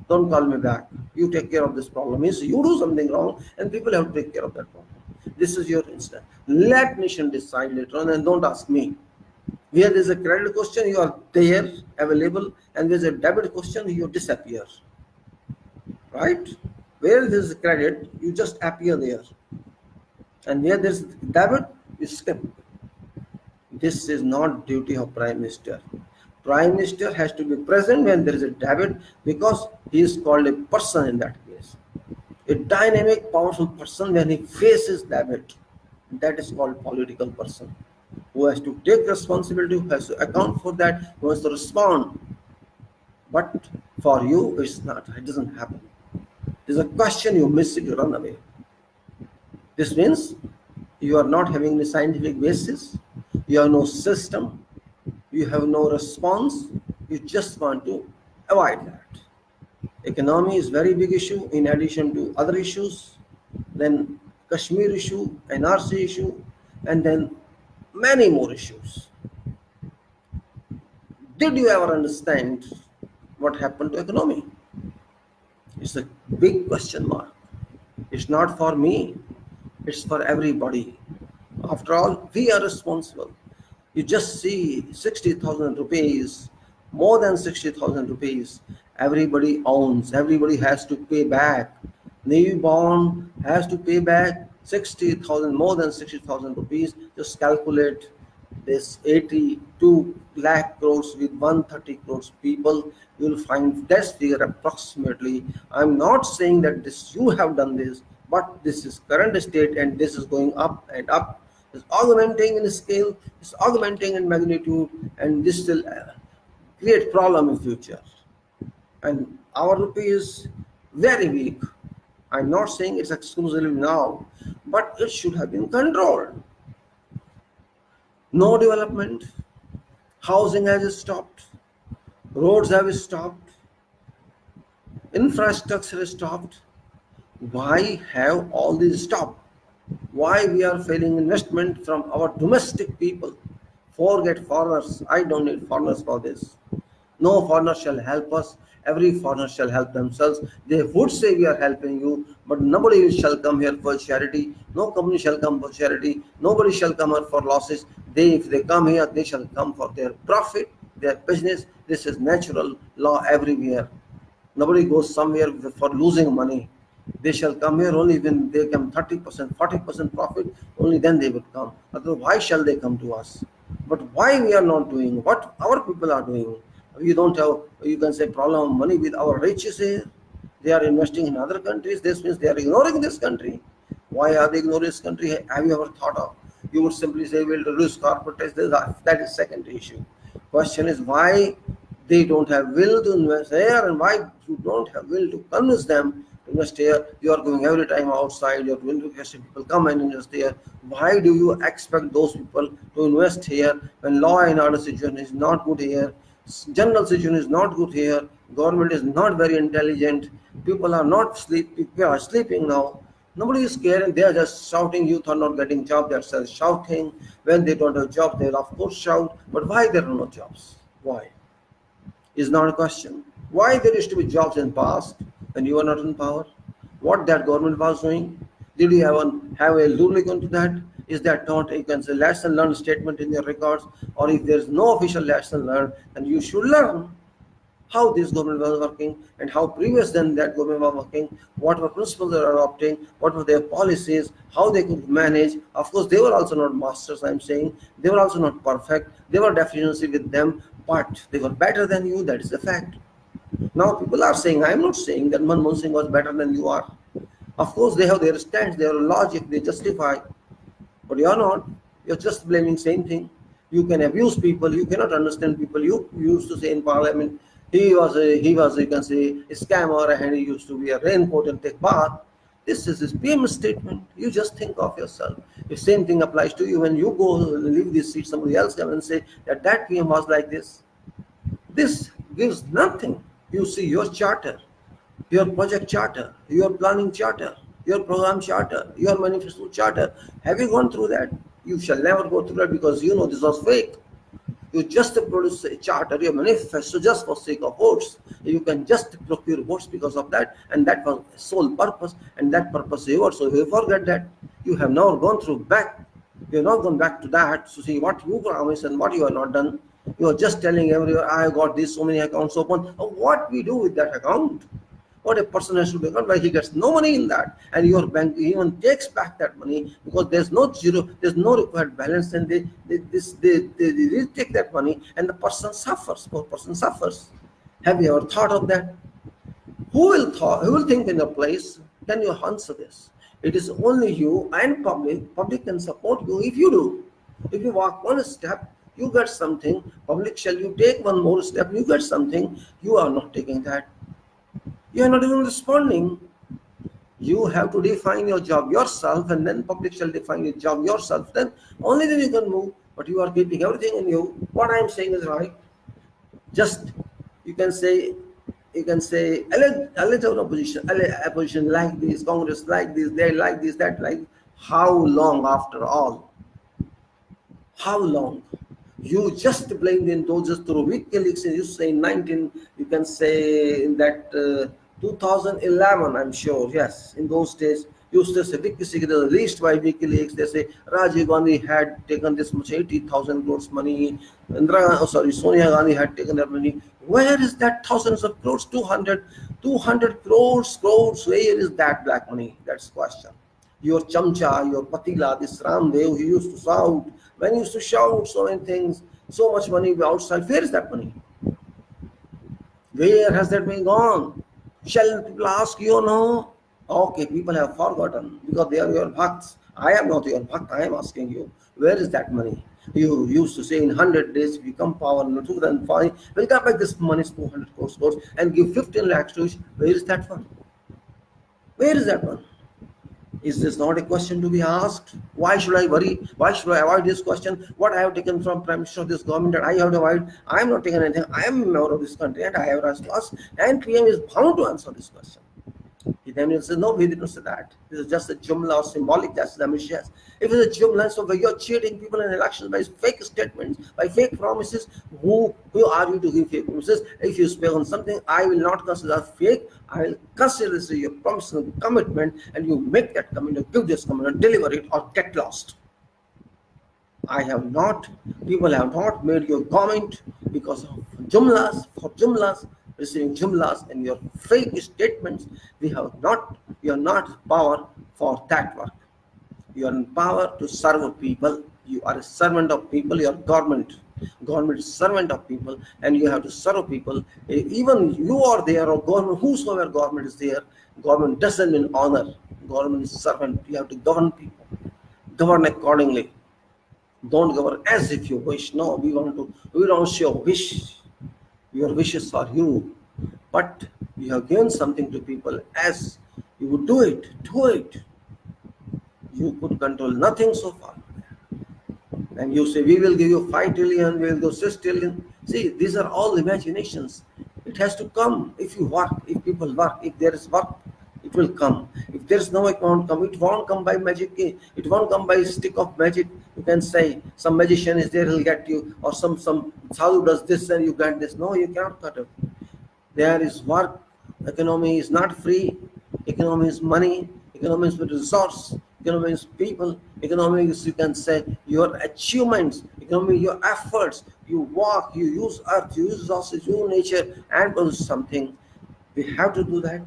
Don't call me back. You take care of this problem. Means you do something wrong, and people have to take care of that problem. This is your instant. Let nation decide later on, and don't ask me. Where there is a credit question, you are there, available, and there is a debit question, you disappear. Right? Where there is credit, you just appear there. And where there is debit, you skip. This is not duty of Prime Minister. Prime Minister has to be present when there is a debit, because he is called a person in that case. A dynamic, powerful person when he faces debit. That is called political person. Who has to take responsibility, who has to account for that, who has to respond. But for you, it's not. It doesn't happen. There's a question, you miss it, you run away. This means you are not having a scientific basis. You have no system, you have no response, you just want to avoid that. Economy is very big issue in addition to other issues, then Kashmir issue, NRC issue, and then many more issues. Did you ever understand what happened to economy? It's a big question mark. It's not for me, it's for everybody. After all, we are responsible. You just see 60,000 rupees, more than 60,000 rupees, everybody owns, everybody has to pay back. Newborn has to pay back 60,000, more than 60,000 rupees. Just calculate this 82 lakh crores with 130 crores people. You will find that figure approximately. I'm not saying that this you have done this, but this is current state and this is going up and up. It's augmenting in scale, it's augmenting in magnitude, and this will create problem in future. And our rupee is very weak. I'm not saying it's exclusively now, but it should have been controlled. No development, housing has stopped, roads have stopped, infrastructure has stopped. Why have all these stopped? Why we are failing investment from our domestic people? Forget foreigners. I don't need foreigners for this. No foreigner shall help us. Every foreigner shall help themselves. They would say we are helping you, but nobody shall come here for charity. No company shall come for charity. Nobody shall come here for losses. If they come here, they shall come for their profit, their business. This is natural law everywhere. Nobody goes somewhere for losing money. They shall come here only when they come 30%, 40% profit, only then they would come. Otherwise, why shall they come to us? But why we are not doing what our people are doing? You don't have, you can say, problem of money with our riches here. They are investing in other countries. This means they are ignoring this country. Why are they ignoring this country? Have you ever thought of? You would simply say, we'll reduce corporate tax. That is secondary issue. Question is why they don't have will to invest here, and why you don't have will to convince them to invest here. You are going every time outside, you're going to request people come and invest here. Why do you expect those people to invest here when law and order situation is not good here? General situation is not good here. Government is not very intelligent. People are not people are sleeping now. Nobody is caring. They are just shouting. Youth are not getting jobs. They're shouting. When they don't have jobs, they'll of course shout. But why there are no jobs? Why? Is not a question. Why there used to be jobs in past when you were not in power? What that government was doing? Did you have a lubricant to that? Is that not, you can say, lesson learned statement in your records? Or if there is no official lesson learned, then you should learn how this government was working and how previous then that government was working, what were principles they were adopting, what were their policies, how they could manage. Of course, they were also not masters, I'm saying. They were also not perfect. There were deficiencies with them, but they were better than you. That is a fact. Now people are saying, I'm not saying that Manmohan Singh was better than you are. Of course, they have their stance, their logic, they justify. But you're not. You're just blaming same thing. You can abuse people. You cannot understand people. You used to say in parliament, he was, you can say, a scammer, and he used to be a raincoat and take bath. This is his PM statement. You just think of yourself. If same thing applies to you, when you go leave this seat, somebody else come and say that PM was like this. This gives nothing. You see your charter, your project charter, your planning charter, your program charter, your manifesto charter. Have you gone through that? You shall never go through that because you know this was fake. You just produce a charter, your manifesto just for sake of votes. You can just procure votes because of that, and that was sole purpose, and that purpose is yours. So if you forget that, you have now gone through back. You have not gone back to that to see what you promised and what you have not done. You are just telling everyone, I have got this so many accounts open. What we do with that account? What a person has to be account, like he gets no money in that, and your bank even takes back that money because there's no zero, there's no required balance, and they take that money, and the person suffers. Poor person suffers. Have you ever thought of that? Who will think in your place? Can you answer this? It is only you and public. Public can support you if you do. If you walk one step, you get something. Public shall you take one more step, you get something. You are not taking that. You are not even responding. You have to define your job yourself, and then public shall define your job yourself. Then only then you can move. but you are keeping everything in you. What I am saying is right. Just you can say elect opposition like this, Congress like this, they like this, that like. How long after all? How long? You just blamed in those just through WikiLeaks, and you say 19, you can say in that 2011, I'm sure, yes, in those days, you used to say WikiLeaks released by WikiLeaks, they say Rajiv Gandhi had taken this much 80,000 crores money, Sonia Gandhi had taken that money. Where is that thousands of crores, 200 crores, where is that black money? That's the question. Your chamcha, your patila, this Ramdev, he used to shout. When he used to shout so many things, so much money outside, where is that money? Where has that money gone? Shall people ask you or no? Okay, people have forgotten because they are your bhakts. I am not your bhakt, I am asking you, where is that money? You used to say in 100 days, we come power, in 2005, we'll come back this money is 200 crores and give 15 lakhs to each. Where is that one? Where is that one? Is this not a question to be asked? Why should I worry? Why should I avoid this question? What I have taken from Prime Minister of this government that I have to avoid? I am not taking anything. I am a member of this country and I have asked to ask. And PM is bound to answer this question. He then will say, no, we didn't say that. This is just a jumla or symbolic, that's the mission. If it's a jumla, so you're cheating people in elections by fake statements, by fake promises, who are you to give fake promises? If you speak on something, I will not consider fake. I will consider this your promise and commitment, and you make that commitment, give this commitment, deliver it, or get lost. People have not made your government because of jumlas, receiving jumlas and your fake statements. You are not power for that work. You are in power to serve people. You are a servant of people. You are government is servant of people, and you have to serve people. Even you are there, or government, whosoever government is there, government doesn't mean honor. Government is servant. You have to govern people, govern accordingly. Don't govern as if you wish. No, we don't show wish. Your wishes are you, but you have given something to people as you would do it. You could control nothing so far. And you say, we will give you 5 trillion, we will go 6 trillion. See, these are all imaginations. It has to come if you work, if people work, if there is work, it will come. If there is no, it won't come. It won't come by magic. It won't come by stick of magic. You can say some magician is there, he'll get you, or some sadhu does this and you get this. No, you cannot cut it. There is work. Economy is not free. Economy is money. Economy is resource. Economy is people. Economy is, you can say, your achievements. Economy, your efforts. You walk, you use earth, you use resources, you use nature, and produce something. We have to do that.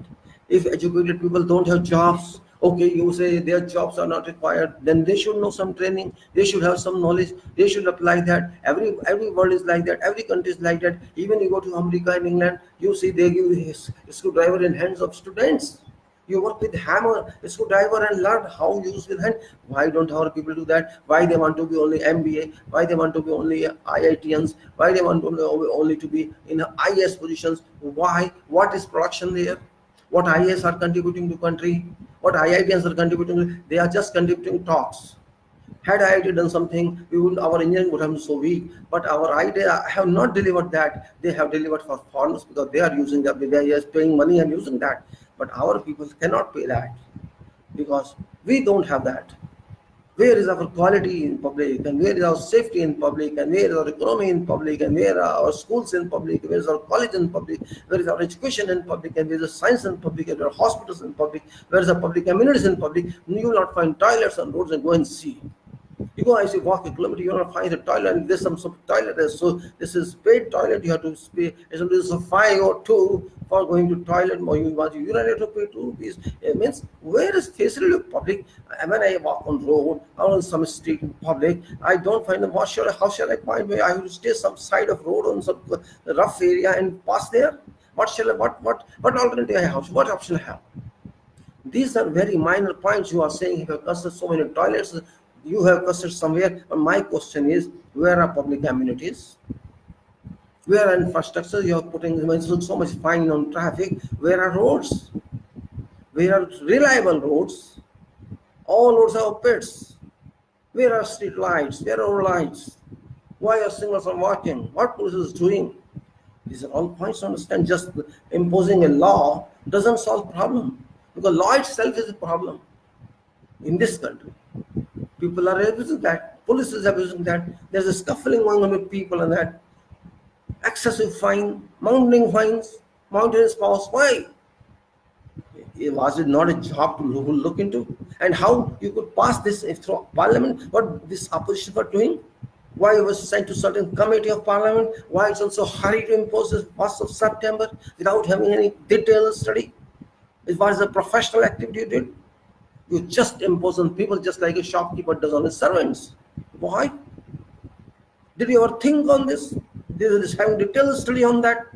If educated people don't have jobs, okay, you say their jobs are not required, then they should know some training, they should have some knowledge, they should apply that. Every world is like that, every country is like that. Even you go to America and England, you see they give a screwdriver in hands of students. You work with hammer, a screwdriver, and learn how to use with hand. Why don't our people do that? Why they want to be only MBA? Why they want to be only IITians? Why they want only to be in IS positions? Why? What is production there? What IAS are contributing to country? What IITians are contributing? They are just contributing talks. Had IIT done something, our engineering would have been so weak. But our idea have not delivered that. They have delivered for foreigners because they are using that. They are just paying money and using that. But our people cannot pay that because we don't have that. Where is our quality in public, and where is our safety in public, and where is our economy in public, and where are our schools in public, where is our college in public, where is our education in public, and where is the science in public, and where are hospitals in public, where is the public amenities in public? You will not find toilets on roads, and go and see. You go, I say, walk a kilometer, you will not find a toilet, and there's some toilet there. So this is paid toilet, you have to pay. So this is a 5 or 2 for going to toilet, or you want to urinate, you have to pay 2 rupees. It means, where is facility of public? And when I walk on road, or on some street in public, I don't find them. How shall I find where I have to stay some side of road on some rough area and pass there? What alternative I have? What option I have? These are very minor points you are saying. If you have constructed so many toilets, you have constructed somewhere. But my question is, where are public amenities? Where are infrastructure? You are putting so much fine on traffic. Where are roads? Where are reliable roads? All roads have pits. Where are street lights? Where are lights? Why are signals are working? What police is doing? These are all points to understand. Just imposing a law doesn't solve problem, because law itself is a problem in this country. People are abusing that. Police is abusing that. There's a scuffling going on with people and that. Excessive fine, mounting fines, mountainous powers. Why? Was it not a job to look into? And how you could pass this if through parliament? What this opposition were doing? Why it was sent to certain committee of parliament? Why it's also hurried to impose this 1st of September without having any detailed study? It was a professional activity you did. You just impose on people just like a shopkeeper does on his servants. Why? Did you ever think on this? Did you just have detailed study on that?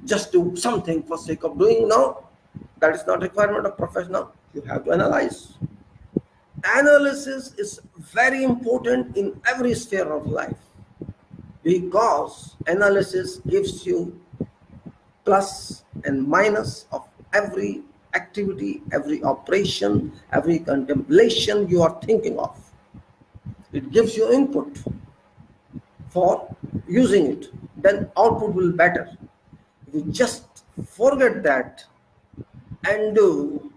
Just do something for sake of doing? No. That is not a requirement of professional. You have to analyze. Analysis is very important in every sphere of life, because analysis gives you plus and minus of every activity, every operation, every contemplation you are thinking of. It gives you input for using it, then output will be better. If you just forget that and do,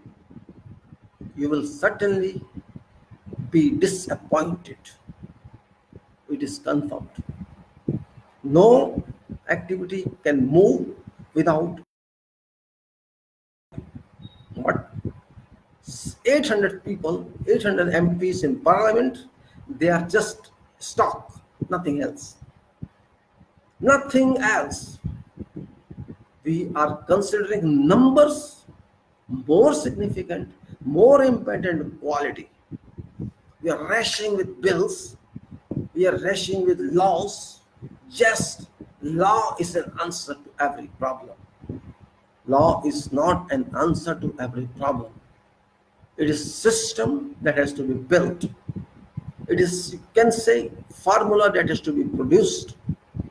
you will certainly be disappointed. It is confirmed. No activity can move without what? 800 people, 800 MPs in parliament, they are just stock, nothing else. Nothing else. We are considering numbers more significant, more important than quality. We are rushing with bills. We are rushing with laws. Just law is an answer to every problem. Law is not an answer to every problem. It is a system that has to be built. It is, you can say, formula that has to be produced,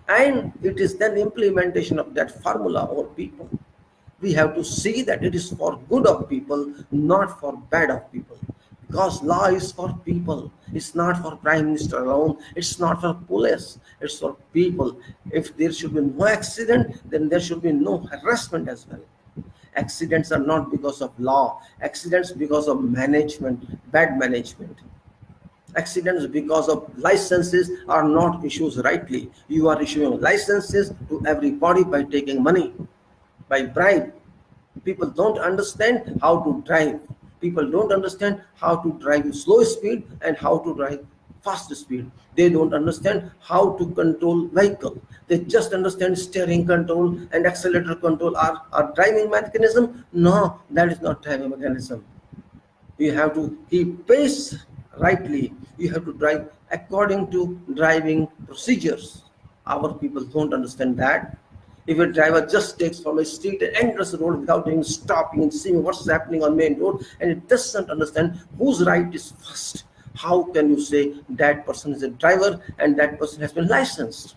and it is then implementation of that formula over people. We have to see that it is for good of people, not for bad of people. Because law is for people. It's not for Prime Minister alone. It's not for police. It's for people. If there should be no accident, then there should be no harassment as well. Accidents are not because of law. Accidents because of management, bad management. Accidents because of licenses are not issued rightly. You are issuing licenses to everybody by taking money, by bribe. People don't understand how to drive. People don't understand how to drive slow speed and how to drive fast speed. They don't understand how to control vehicle. They just understand steering control and accelerator control are driving mechanism. No, that is not driving mechanism. You have to keep pace rightly. You have to drive according to driving procedures. Our people don't understand that. If a driver just takes from a street and enters the road without even stopping and seeing what's happening on main road, and it doesn't understand whose right is first, how can you say that person is a driver and that person has been licensed?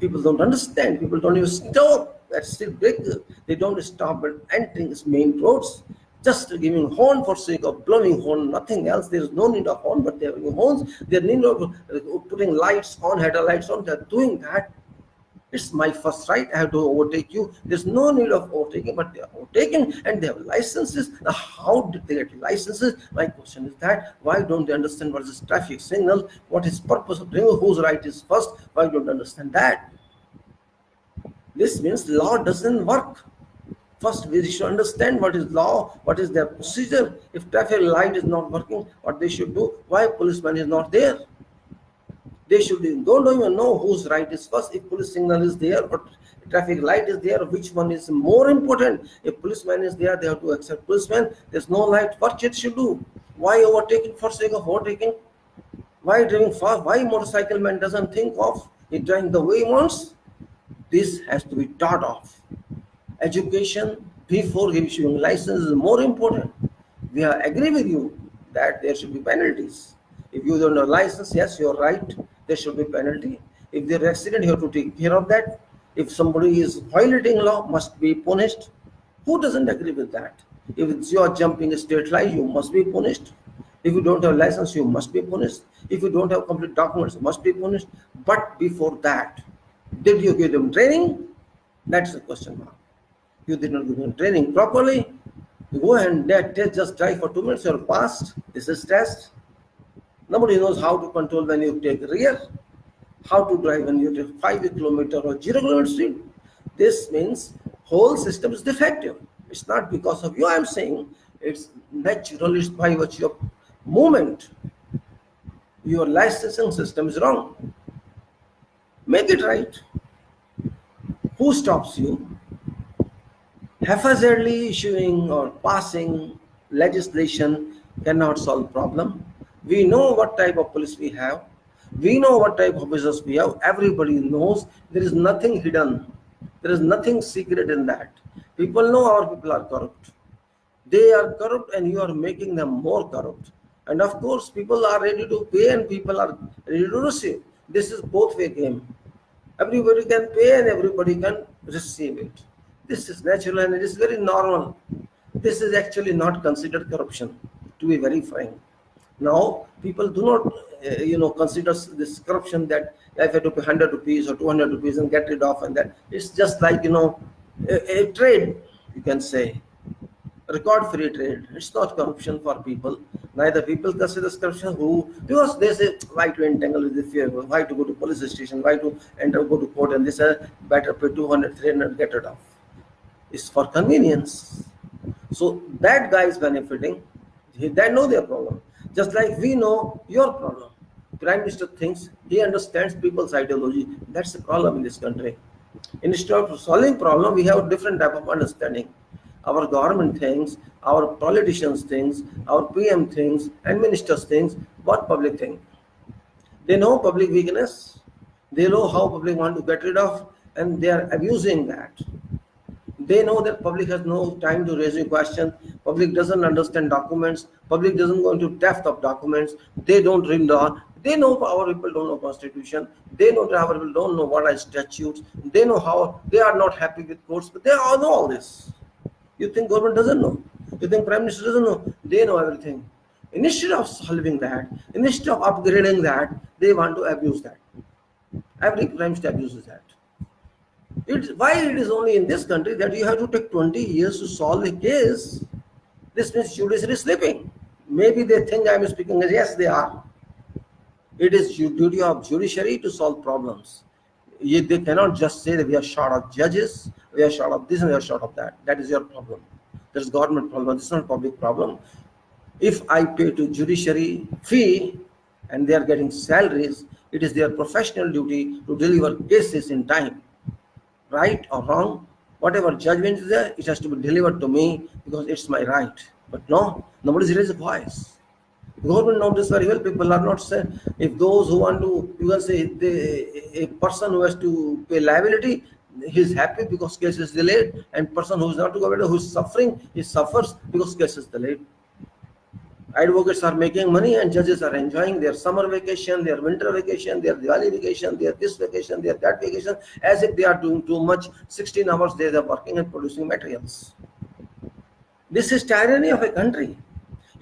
People don't understand. People don't even stop at street breaker. They don't stop at entering its main roads. Just giving horn for sake of blowing horn, nothing else. There is no need of horn, but they are giving horns. They need of putting lights on, headlights on. They are doing that. It's my first right. I have to overtake you. There's no need of overtaking, but they are overtaking and they have licenses. Now, how did they get licenses? My question is that why don't they understand what is traffic signal? What is purpose of doing? Whose right is first? Why don't they understand that? This means law doesn't work. First, we should understand what is law, what is their procedure. If traffic light is not working, what they should do? Why policeman is not there? They should don't even know whose right is first. If police signal is there or traffic light is there, which one is more important? If policeman is there, they have to accept policeman. There's no light. What it should do? Why overtaking for sake of overtaking? Why driving fast? Why motorcycle man doesn't think of it driving the way he wants? This has to be taught of. Education before issuing license is more important. We agree with you that there should be penalties. If you don't have license, yes, you're right. There should be penalty. If there is accident, you have to take care of that. If somebody is violating law, must be punished. Who doesn't agree with that? If it's you are jumping a state line, you must be punished. If you don't have license, you must be punished. If you don't have complete documents, you must be punished. But before that, did you give them training? That's the question mark. You did not give them training properly. You go and that test, just drive for 2 minutes, you're passed. This is test. Nobody knows how to control when you take rear, how to drive when you take 5 kilometer or 0 kilometer speed. This means whole system is defective. It's not because of you, I'm saying. It's natural, it's by virtue of movement. Your licensing system is wrong. Make it right. Who stops you? Haphazardly issuing or passing legislation cannot solve problem. We know what type of police we have. We know what type of officers we have. Everybody knows there is nothing hidden. There is nothing secret in that. People know our people are corrupt. They are corrupt and you are making them more corrupt. And of course, people are ready to pay and people are ready to receive. This is both way game. Everybody can pay and everybody can receive it. This is natural and it is very normal. This is actually not considered corruption, to be very frank. Now, people do not, consider this corruption that if I have to pay 100 rupees or 200 rupees and get rid of, and that it's just like, a trade, you can say, record-free trade. It's not corruption for people. Neither people consider corruption because they say, why to entangle with the fear, why to go to police station, why to go to court, and they say, better pay 200, 300, get rid of. It's for convenience. So that guy is benefiting. They know their problem. Just like we know your problem. Prime Minister thinks he understands people's ideology. That's the problem in this country. Instead of solving problem, we have a different type of understanding. Our government thinks, our politicians thinks, our PM thinks, and ministers thinks what public think. They know public weakness. They know how public want to get rid of, and they are abusing that. They know that public has no time to raise a question. Public doesn't understand documents. Public doesn't go into depth of documents. They don't read law. They know our people don't know constitution. They know that our people don't know what are statutes. They know how they are not happy with courts, but they all know all this. You think government doesn't know? You think Prime Minister doesn't know? They know everything. Instead of solving that, instead of upgrading that, they want to abuse that. Every Prime Minister abuses that. Why it is only in this country that you have to take 20 years to solve a case? This means judiciary is sleeping. Maybe they think I am speaking as yes, they are. It is duty of judiciary to solve problems. They cannot just say that we are short of judges, we are short of this and we are short of that. That is your problem. That is government problem. This is not public problem. If I pay to judiciary fee and they are getting salaries, it is their professional duty to deliver cases in time. Right or wrong, whatever judgment is there, it has to be delivered to me because it's my right. But no, nobody's raised a voice. The government knows this very well. People are not saying, if those who want to, you can say, a person who has to pay liability, he's happy because case is delayed, and person who is not to go who is suffering, he suffers because case is delayed. Advocates are making money and judges are enjoying their summer vacation, their winter vacation, their Diwali vacation, their this vacation, their that vacation, as if they are doing too much. 16 hours they are working and producing materials. This is tyranny of a country.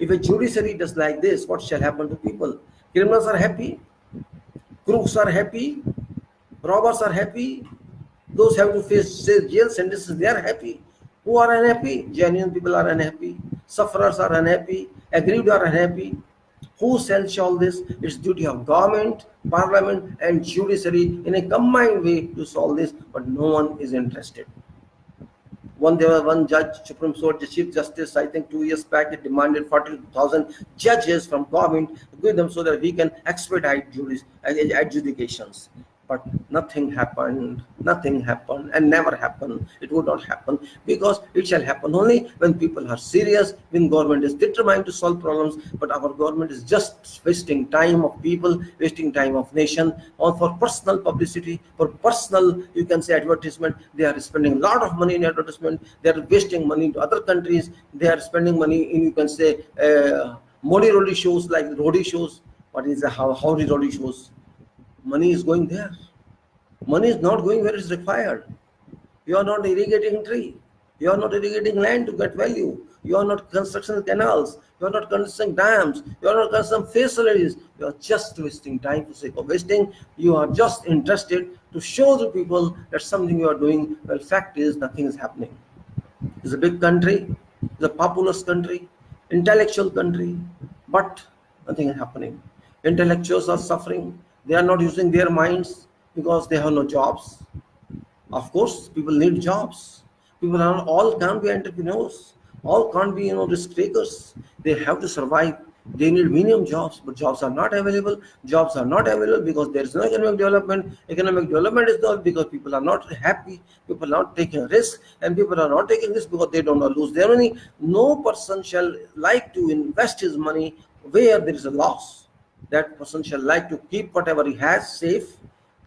If a judiciary does like this, what shall happen to people? Criminals are happy, crooks are happy, robbers are happy, those have to face jail sentences, they are happy. Who are unhappy? Genuine people are unhappy. Sufferers are unhappy. Aggrieved are unhappy. Who shall all this? It's duty of government, parliament, and judiciary in a combined way to solve this, but no one is interested. There was one judge, Supreme Court, the Chief Justice, I think 2 years back, it demanded 40,000 judges from government to give them so that we can expedite adjudications. But nothing happened, and never happened. It would not happen because it shall happen only when people are serious, when government is determined to solve problems. But our government is just wasting time of people, wasting time of nation, or for personal publicity, for personal, you can say, advertisement. They are spending a lot of money in advertisement. They are wasting money to other countries. They are spending money in, you can say, Modi Rodi shows like Rodi shows. What is the Howdy Rodi shows? Money is going there. Money is not going where it's required. You are not irrigating tree. You are not irrigating land to get value. You are not constructing canals. You are not constructing dams. You are not constructing facilities. You are just wasting time for sake of wasting. You are just interested to show the people that something you are doing. Well, fact is nothing is happening. It's a big country. It's a populous country, intellectual country, but nothing is happening. Intellectuals are suffering. They are not using their minds because they have no jobs. Of course, people need jobs. People are all can't be entrepreneurs. All can't be risk takers. They have to survive. They need minimum jobs, but jobs are not available. Jobs are not available because there is no economic development. Economic development is not because people are not happy. People are not taking risk, and people are not taking risk because they don't want to lose their money. No person shall like to invest his money where there is a loss. That person shall like to keep whatever he has safe.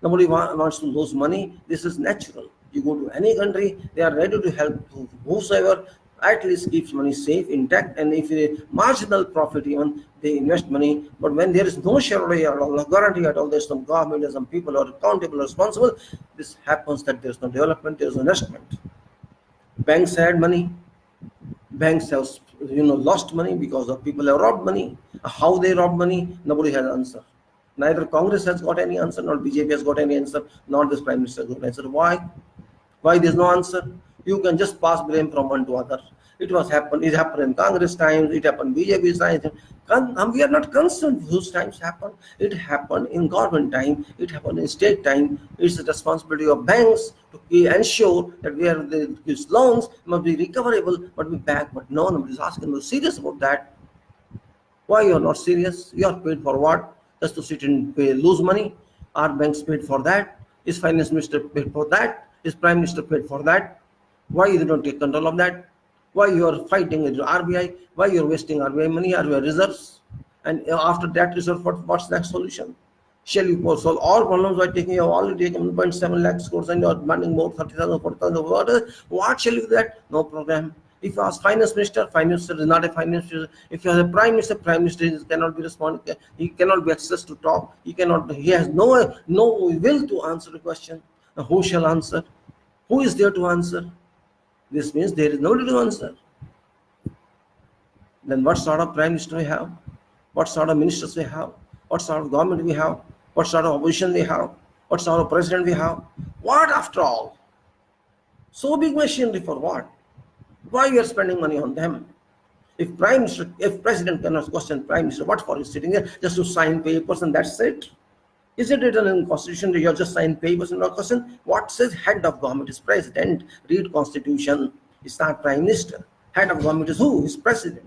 Nobody wants to lose money. This is natural. You go to any country, they are ready to help whosoever at least keeps money safe, intact, and if a marginal profit even, they invest money. But when there is no shareholder at all, no guarantee at all, there's some government, there's some people who are accountable, responsible, this happens that there's no development, there's no investment. Banks had money. Banks have lost money because of people have robbed money. How they robbed money, nobody has answer. Neither Congress has got any answer, nor BJP has got any answer, nor this Prime Minister has got an answer. Why? Why there's no answer? You can just pass blame from one to other. It happened in Congress times, it happened BJP times. We are not concerned whose times happen. It happened in government time, it happened in state time. It's the responsibility of banks to ensure that where these loans must be recoverable, but be back. But no, nobody is asking. We're serious about that. Why you are not serious? You are paid for what? Just to sit and lose money? Are banks paid for that? Is finance minister paid for that? Is prime minister paid for that? Why you don't take control of that? Why you are fighting with RBI? Why you are wasting RBI money, RBI reserves? And after that reserve, what's the next solution? Shall you solve all problems by taking, you have already taken 1.7 lakh crores and you are demanding more 30,000, 40,000? What shall you do that? No program. If you ask finance minister is not a finance minister. If you have a prime minister cannot be responded. He cannot be accessed to talk. He has no will to answer the question. Now, who shall answer? Who is there to answer? This means there is nobody to answer. Then what sort of prime minister we have? What sort of ministers we have? What sort of government we have? What sort of opposition we have? What sort of president we have? What after all? So big machinery for what? Why you are spending money on them? If president cannot question prime minister, what for is sitting there just to sign papers and that's it? Is it written in constitution that you just sign papers and not question? What says head of government is president? Read constitution. It's not prime minister. Head of government is who? Is president.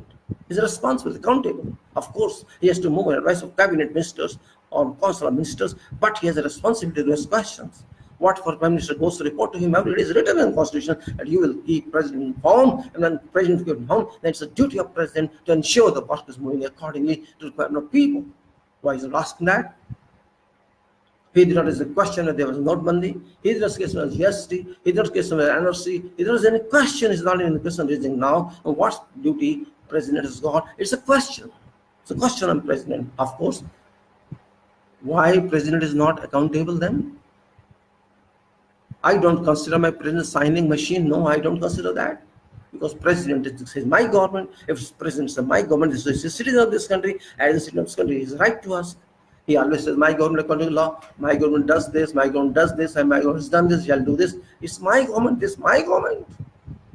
He's responsible, accountable. Of course, he has to move on advice of cabinet ministers or council of ministers, but he has a responsibility to ask questions. What for prime minister goes to report to him every day is written in the constitution that you will keep president informed, and when president is informed, then it's the duty of president to ensure the work is moving accordingly to the requirement of people. Why is he asking that? He did not ask a question that there was notebandi. He did not ask a question of GST. He did not ask a question of NRC. He did not ask any question. It's not even the question raising now. And what duty president has got? It's a question. It's a question on president. Of course. Why president is not accountable then? I don't consider my president signing machine. No, I don't consider that. Because president is my government. If president is my government, this is a citizen of this country. As a citizen of this country, he has a right to ask. He always says, my government according to law, my government does this, my government does this, and my government has done this, shall do this. It's my government, this is my government.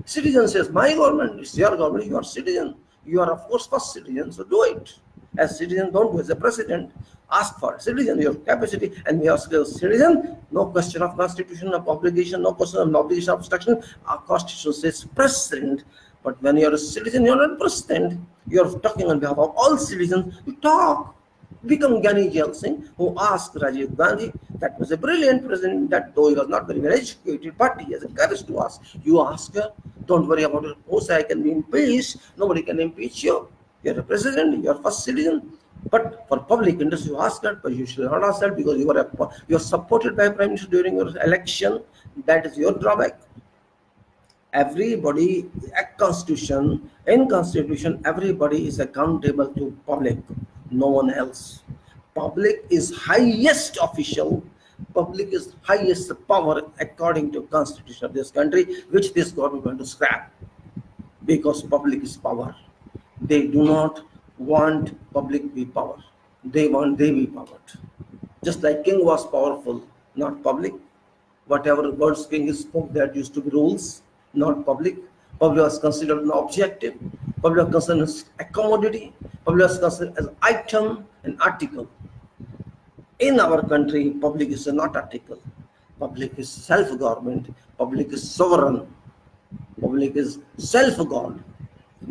Citizen says, my government, it's your government, you are citizen. You are, of course, first citizen, so do it. As citizen, don't do as a president. Ask for citizen, your capacity, and we ask as citizen, no question of constitution of obligation, no question of obligation of obstruction. Our constitution says president, but when you are a citizen, you are not president. You are talking on behalf of all citizens, you talk. Become Gyani Jail Singh, who asked Rajiv Gandhi, that was a brilliant president, that though he was not very well educated, but he has a courage to ask. You ask her, don't worry about it. Who say I can be impeached? Nobody can impeach you. You're a president, you're first citizen. But for public interest, you ask that, but you should not ask that because you are supported by Prime Minister during your election. That is your drawback. Everybody, in constitution, everybody is accountable to public. No one else. Public is highest official. Public is highest power according to constitution of this country, which this government is going to scrap. because public is power. They do not want public be power. They want they be powered. Just like king was powerful, not public. Whatever words king spoke, that used to be rules, not public. Public was considered an objective. Public was considered as a commodity. Public was considered as item and article. In our country, public is not article. Public is self-government. Public is sovereign. Public is self-God.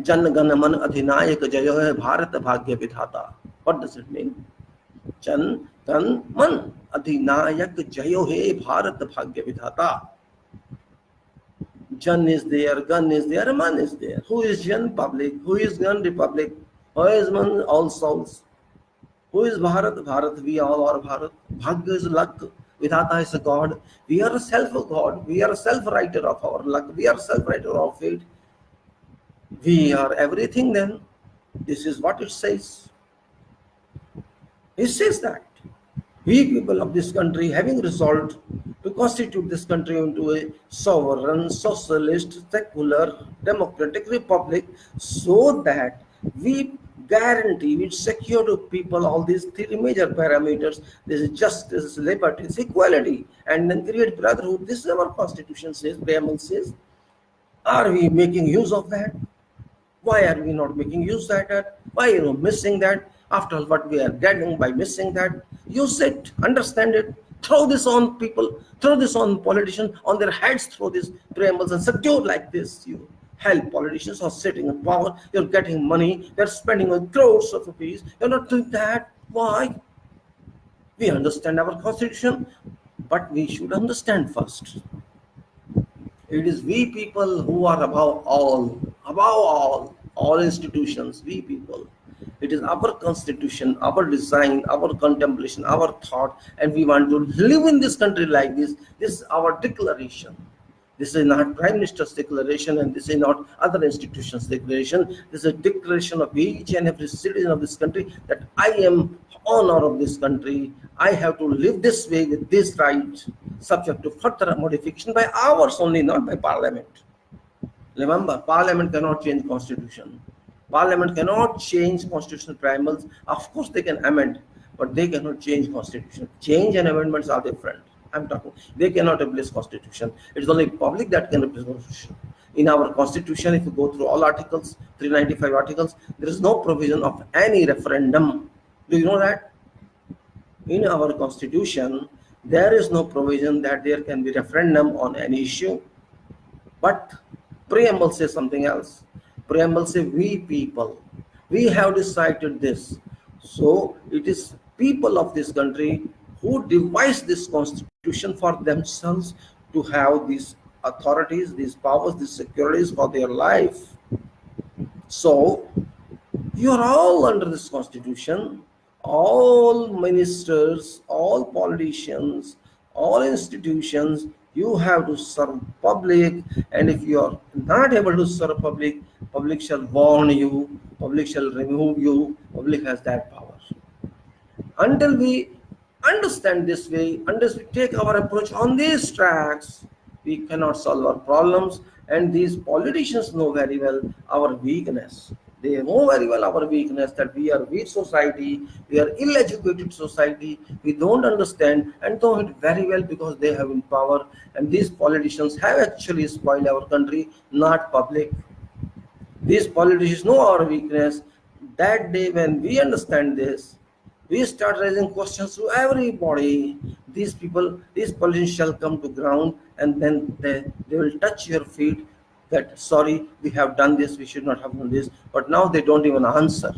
Jan Gana Man Adhinayak Jayo Hai Bharat Bhagya Vidhata. What does it mean? Jan Gan Man Adhinayak Jayo Hai Bharat Bhagya Vidhata. Jan is there, Gan is there, Man is there. Who is Jan? Public. Who is Gan? Republic. Who is Man? All souls. Who is Bharat? Bharat, we all are Bharat. Bhagya is luck. Vidhata is a God. We are a self-God. We are a self-writer of our luck. We are a self-writer of fate. We are everything then. This is what it says. It says that we people of this country, having resolved to constitute this country into a sovereign, socialist, secular, democratic republic, so that we guarantee, we secure to people all these three major parameters. This is justice, liberty, equality, and then create brotherhood. This is our constitution says, preamble says. Are we making use of that? Why are we not making use of that? Why are we missing that? After all, what we are getting by missing that? Use it, understand it, throw this on people, throw this on politicians, on their heads, throw these preambles and secure like this. You help politicians who are sitting in power, you're getting money, they're spending on crores of rupees, you're not doing that. Why? We understand our constitution, but we should understand first. It is we people who are above all institutions, we people. It is our constitution, our design, our contemplation, our thought, and we want to live in this country like this. This is our declaration. This is not Prime Minister's declaration, and this is not other institutions' declaration. This is a declaration of each and every citizen of this country that I am honor of this country. I have to live this way with this right, subject to further modification by ours only, not by Parliament. Remember, Parliament cannot change constitution. Parliament cannot change constitutional preambles. Of course, they can amend, but they cannot change constitution. Change and amendments are different. I'm talking. They cannot replace constitution. It is only public that can replace constitution. In our constitution, if you go through all articles, 395 articles, there is no provision of any referendum. Do you know that? In our constitution, there is no provision that there can be referendum on any issue. But preamble says something else. Preamble says we people, we have decided this. So it is people of this country who devised this constitution for themselves to have these authorities, these powers, these securities for their life. So you are all under this constitution. All ministers, all politicians, all institutions, you have to serve public, and if you are not able to serve public, public shall warn you, public shall remove you, public has that power. Until we understand this way, unless we take our approach on these tracks, we cannot solve our problems, and these politicians know very well our weakness. They know very well our weakness, that we are weak society, we are ill-educated society, we don't understand and know it very well because they have in power, and these politicians have actually spoiled our country, not public. These politicians know our weakness. That day when we understand this, we start raising questions to everybody. These people, these politicians shall come to ground, and then they will touch your feet that sorry, we have done this, we should not have done this, but now they don't even answer.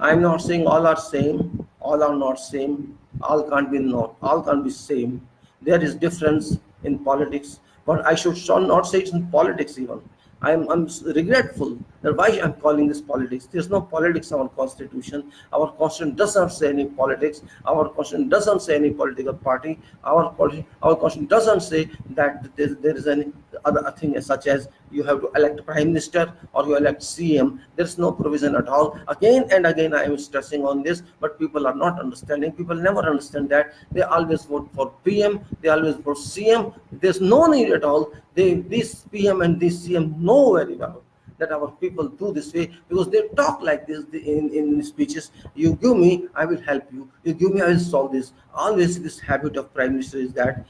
I'm not saying all are same, all are not same, all can't be same. There is difference in politics, but I should not say it's in politics even. I'm regretful that why I'm calling this politics. There's no politics in our constitution. Our constitution doesn't say any politics. Our constitution doesn't say any political party. Our constitution doesn't say that there is any other thing such as you have to elect prime minister or you elect CM. There's no provision at all. Again and again I am stressing on this, but people are not understanding. People never understand that. They always vote for PM. They always vote CM. There's no need at all. This PM and this CM know very well that our people do this way, because they talk like this in speeches. You give me, I will help you. You give me, I will solve this. Always this habit of Prime Minister is that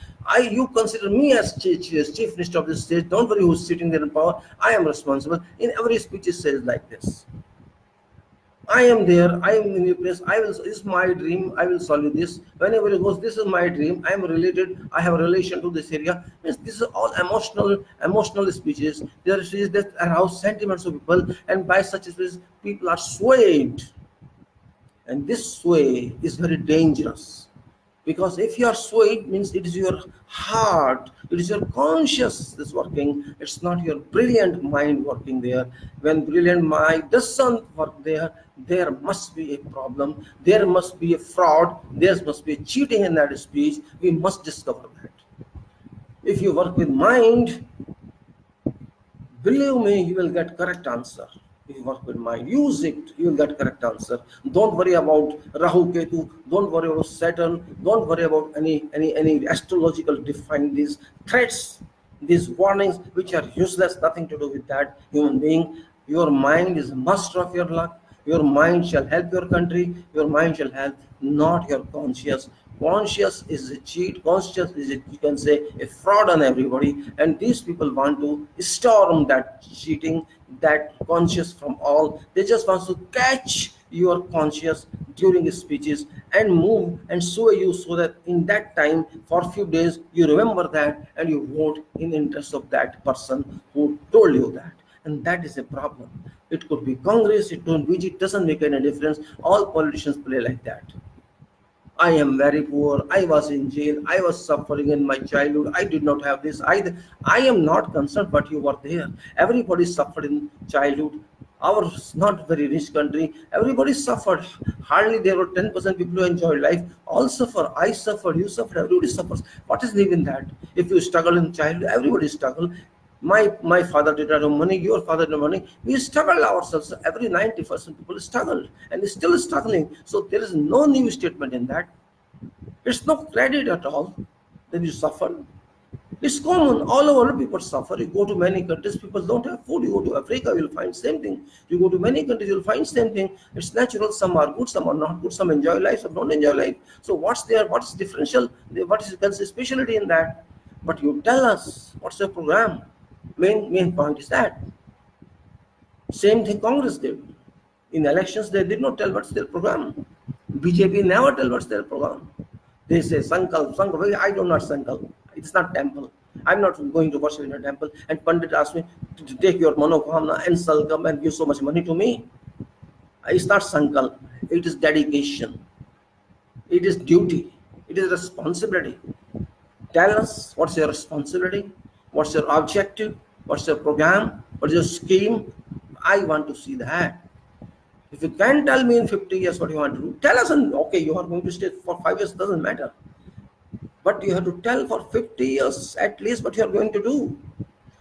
you consider me as chief minister of the state. Don't worry who's sitting there in power. I am responsible. In every speech it says like this. I am there, I am in your place, I will, this is my dream, I will solve you this. Whenever it goes, this is my dream, I am related, I have a relation to this area. Means this is all emotional speeches. There are speeches that arouse sentiments of people, and by such speeches, people are swayed. And this sway is very dangerous. Because if you are swayed, means it is your heart, it is your consciousness working. It's not your brilliant mind working there. When brilliant mind doesn't work there, there must be a problem. There must be a fraud. There must be a cheating in that speech. We must discover that. If you work with mind, believe me, you will get correct answer. If you work with mind, use it, you will get correct answer. Don't worry about Rahu Ketu, don't worry about Saturn, don't worry about any astrological defined these threats, these warnings which are useless, nothing to do with that. Human being, your mind is master of your luck. Your mind shall help your country, your mind shall help, not your conscience. Conscious is a cheat, conscious is, you can say, a fraud on everybody, and these people want to storm that cheating, that conscious from all. They just want to catch your conscious during speeches and move and sway you, so that in that time, for a few days, you remember that and you vote in interest of that person who told you that. And that is a problem. It could be Congress, it could be, it doesn't make any difference. All politicians play like that. I am very poor, I was in jail, I was suffering in my childhood, I did not have this either. I am not concerned, but you were there. Everybody suffered in childhood. Our not very rich country, everybody suffered. Hardly there were 10% people who enjoyed life. All suffer. I suffered, you suffered, everybody suffers. What is living that? If you struggle in childhood, everybody struggle. My father did not have money, your father did not have money. We struggled ourselves. Every 90% people struggled and is still struggling. So there is no new statement in that. It's no credit at all that you suffer. It's common. All over people suffer. You go to many countries, people don't have food. You go to Africa, you'll find same thing. You go to many countries, you'll find same thing. It's natural. Some are good, some are not good. Some enjoy life, some don't enjoy life. So what's there? What's differential? What is the specialty in that? But you tell us what's your program. Main point is that. Same thing Congress did. In elections, they did not tell what's their program. BJP never tell what's their program. They say Sankalp. I do not Sankalp. It's not temple. I'm not going to worship in a temple. And Pandit asked me to take your Manokamna and Sankalp and give so much money to me. It's not Sankalp. It is dedication. It is duty. It is responsibility. Tell us what's your responsibility. What's your objective? What's your program? What's your scheme? I want to see that. If you can tell me in 50 years what you want to do, tell us, and okay, you are going to stay for 5 years, doesn't matter. But you have to tell for 50 years at least what you are going to do.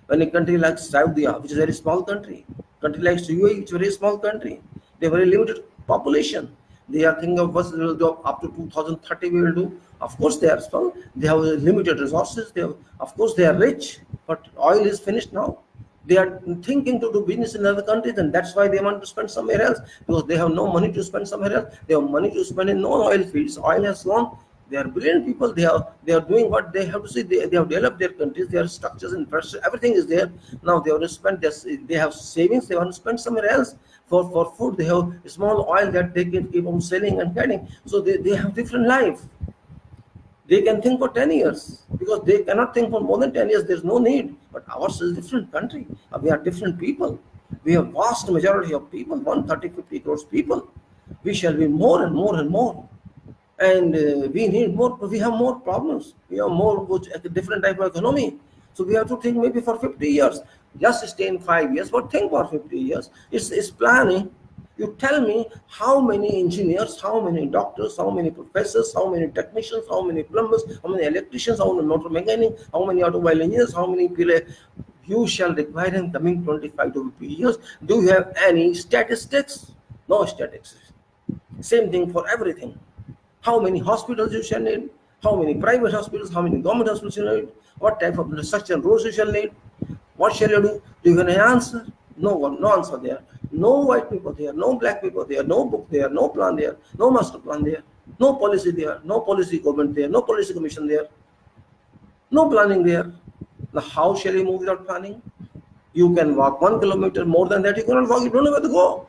When a country like Saudi, which is a very small country like UAE, which is a very small country, they have very limited population. They are thinking of what they will do up to 2030 we will do. Of course they are small. They have limited resources. Of course they are rich, but oil is finished now. They are thinking to do business in other countries, and that's why they want to spend somewhere else, because they have no money to spend somewhere else. They have money to spend in non-oil fields. Oil has gone. They are brilliant people. They are doing what they have to see. They have developed their countries. Their structures, infrastructure, everything is there. Now they want to spend this. They have savings. They want to spend somewhere else. For food, they have small oil that they can keep on selling and getting. So they have different life. They can think for 10 years because they cannot think for more than 10 years. There's no need. But ours is a different country. We are different people. We have vast majority of people, 130-50 crores people. We shall be more and more and more. And we need more. We have more problems. We have more a different type of economy. So we have to think maybe for 50 years. Just stay in 5 years, but think for 50 years. It's planning. You tell me how many engineers, how many doctors, how many professors, how many technicians, how many plumbers, how many electricians, how many motor mechanics, how many automobile engineers, how many people you shall require in coming 25 to 50 years. Do you have any statistics? No statistics. Same thing for everything. How many hospitals you shall need? How many private hospitals? How many government hospitals you need? What type of infrastructure and roads you shall need? What shall you do? Do you have an answer? No one, no answer there. No white people there, no black people there, no book there, no plan there, no master plan there, no policy there, no policy government there, no policy commission there, no planning there. Now how shall you move without planning? You can walk 1 kilometer, more than that you cannot walk, you don't know where to go.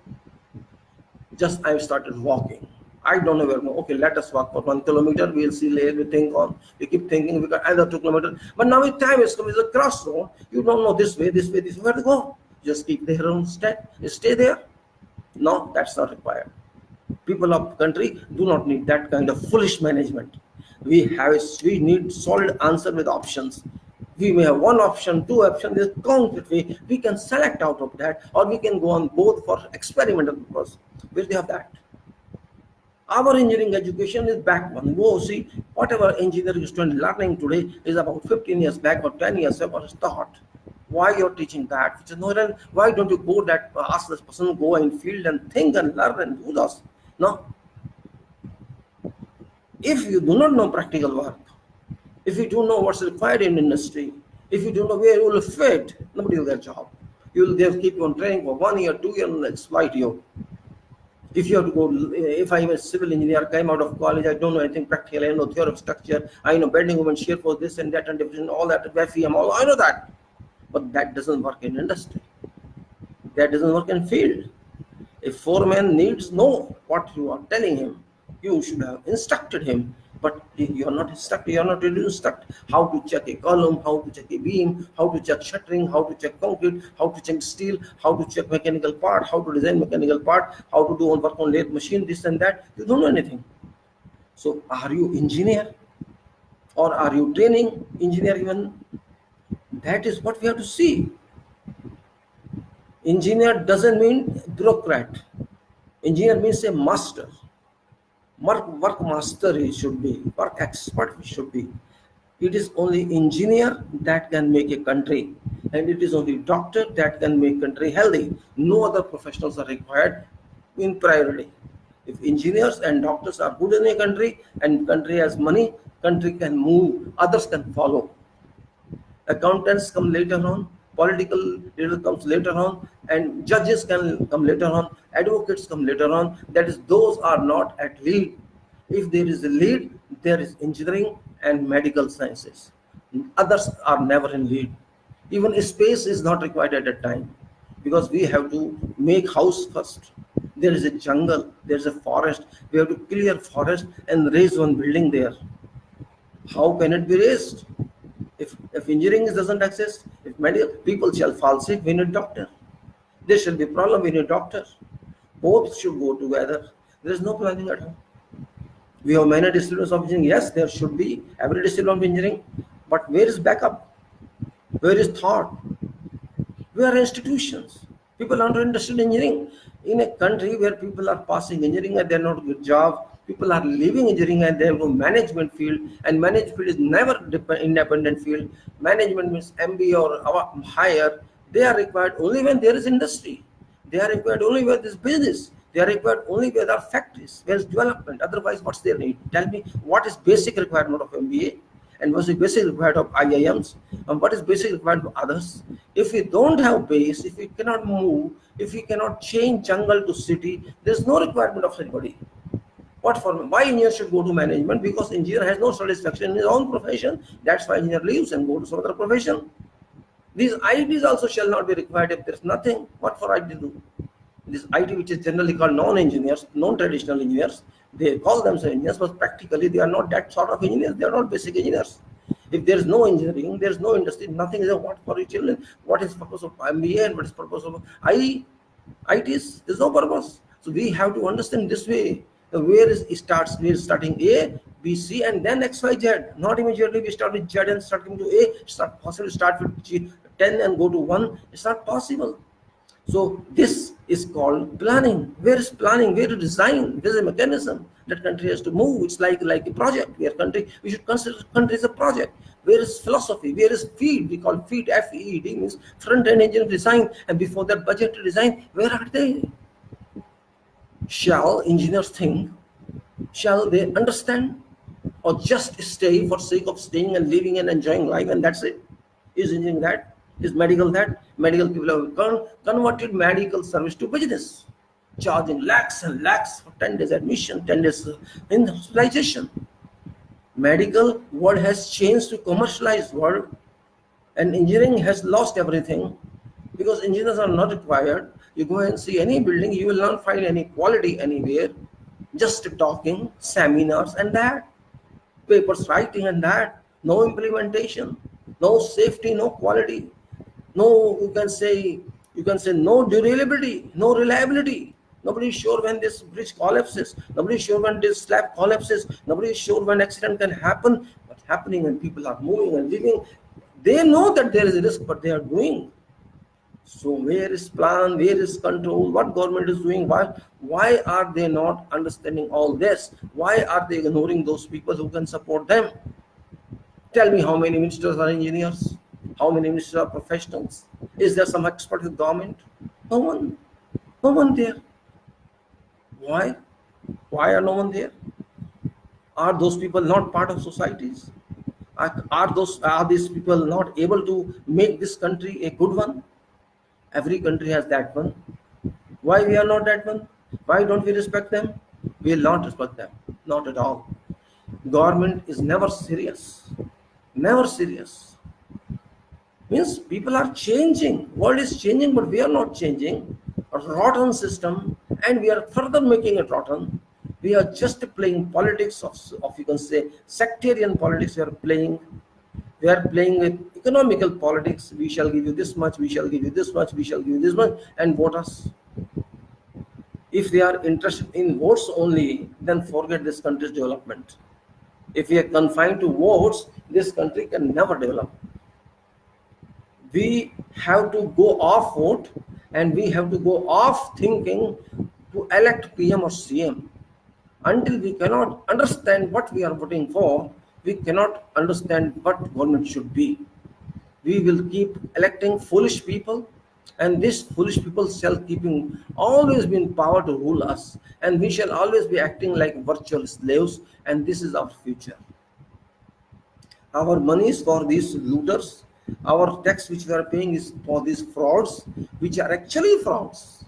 Just I started walking. I don't know where to go. Okay, let us walk for 1 kilometer. We'll see later. We think on. We keep thinking we got another 2 kilometers. But now with time is coming. It's a crossroad. You don't know this way, this way, this way. Where to go? Just keep there on stay there. No, that's not required. People of country do not need that kind of foolish management. We need solid answer with options. We may have one option, two options. There's concrete way we can select out of that, or we can go on both for experimental purpose. Where do you have that? Our engineering education is back one. Go see whatever engineering student learning today is about 15 years back or 10 years ago was taught. Why you're teaching that? Which is no, why don't you go that ask this person, go in field and think and learn and do this? No. If you do not know practical work, if you don't know what's required in industry, if you don't know where you will fit, nobody will get a job. You will just keep on training for 1 year, 2 years, and exploit you. If you have to go, if I'm a civil engineer, came out of college, I don't know anything practical, I know theory of structure, I know bending moment, shear force, this and that, and division, all that, FEM, all, I know that. But that doesn't work in industry. That doesn't work in field. A foreman needs know what you are telling him. You should have instructed him, but you are not instructed. You are not ready to instruct how to check a column, how to check a beam, how to check shuttering, how to check concrete, how to check steel, how to check mechanical part, how to design mechanical part, how to do work on lathe machine, this and that. You don't know anything. So are you engineer, or are you training engineer even? That is what we have to see. Engineer doesn't mean bureaucrat. Engineer means a master. Work master he should be, work expert he should be. It is only engineer that can make a country, and it is only doctor that can make country healthy. No other professionals are required in priority. If engineers and doctors are good in a country and country has money, country can move, others can follow. Accountants come later on, political leader comes later on, and judges can come later on, advocates come later on. That is, those are not at lead. If there is a lead, there is engineering and medical sciences. Others are never in lead. Even space is not required at that time, because we have to make house first. There is a jungle, there is a forest. We have to clear forest and raise one building there. How can it be raised? If engineering doesn't exist, if medical people shall fall sick, we need doctor. There shall be problem, we need doctor. Both should go together. There is no planning at all. We have many disciplines of engineering. Yes, there should be every discipline of engineering, but where is backup? Where is thought? Where are institutions? People are not interested in engineering. In a country where people are passing engineering and they are not good job, people are leaving engineering and they have a management field, and management field is never independent field. Management means MBA or higher. They are required only when there is industry. They are required only where there is business. They are required only where there are factories, where is development. Otherwise, what's their need? Tell me, what is basic requirement of MBA? And what is basic requirement of IIMs? And what is basic requirement of others? If we don't have base, if we cannot move, if we cannot change jungle to city, there is no requirement of anybody. Why engineer should go to management? Because engineer has no satisfaction in his own profession. That's why engineer leaves and go to some other profession. These ITs also shall not be required if there's nothing. What for IT to do? This IT, which is generally called non-engineers, non-traditional engineers, they call themselves engineers, but practically they are not that sort of engineers. They are not basic engineers. If there is no engineering, there is no industry, nothing is a what for your children. What is purpose of MBA and what is purpose of ITs? There's no purpose. So we have to understand this way. Where is starting A, B, C, and then X, Y, Z. Not immediately we start with Z and starting to A. It's not possible to start with G, 10 and go to 1. It's not possible. So this is called planning. Where is planning? Where to design? There's a mechanism that country has to move. It's like a project. We should consider country as a project. Where is philosophy? Where is FEED? We call FEED, FEED means front-end engineering design. And before that, budget design. Where are they? Shall engineers think? Shall they understand? Or just stay for sake of staying and living and enjoying life, and that's it? Is engineering that? Is medical that? Medical people have converted medical service to business, charging lakhs and lakhs for 10 days admission, 10 days in hospitalization. Medical world has changed to commercialized world, and engineering has lost everything because engineers are not required. You go and see any building, you will not find any quality anywhere. Just talking, seminars, and that papers writing, and that no implementation, no safety, no quality, no you can say no durability, no reliability. Nobody is sure when this bridge collapses. Nobody is sure when this slab collapses. Nobody is sure when accident can happen. What's happening when people are moving and living? They know that there is a risk, but they are doing. So where is plan? Where is control? What government is doing? Why are they not understanding all this? Why are they ignoring those people who can support them? Tell me how many ministers are engineers? How many ministers are professionals? Is there some expert in government? No one. No one there. Why? Why are no one there? Are those people not part of societies? Are these people not able to make this country a good one? Every country has that one. Why we are not that one? Why don't we respect them? We will not respect them. Not at all. Government is never serious. Never serious. Means people are changing. World is changing, but we are not changing. A rotten system, and we are further making it rotten. We are just playing politics of you can say sectarian politics. We are playing with economical politics. We shall give you this much, we shall give you this much, we shall give you this much, and vote us. If they are interested in votes only, then forget this country's development. If we are confined to votes, this country can never develop. We have to go off vote, and we have to go off thinking to elect PM or CM. Until we cannot understand what we are voting for, we cannot understand what government should be. We will keep electing foolish people, and these foolish people shall keeping always be in power to rule us, and we shall always be acting like virtual slaves, and this is our future. Our money is for these looters. Our tax which we are paying is for these frauds, which are actually frauds.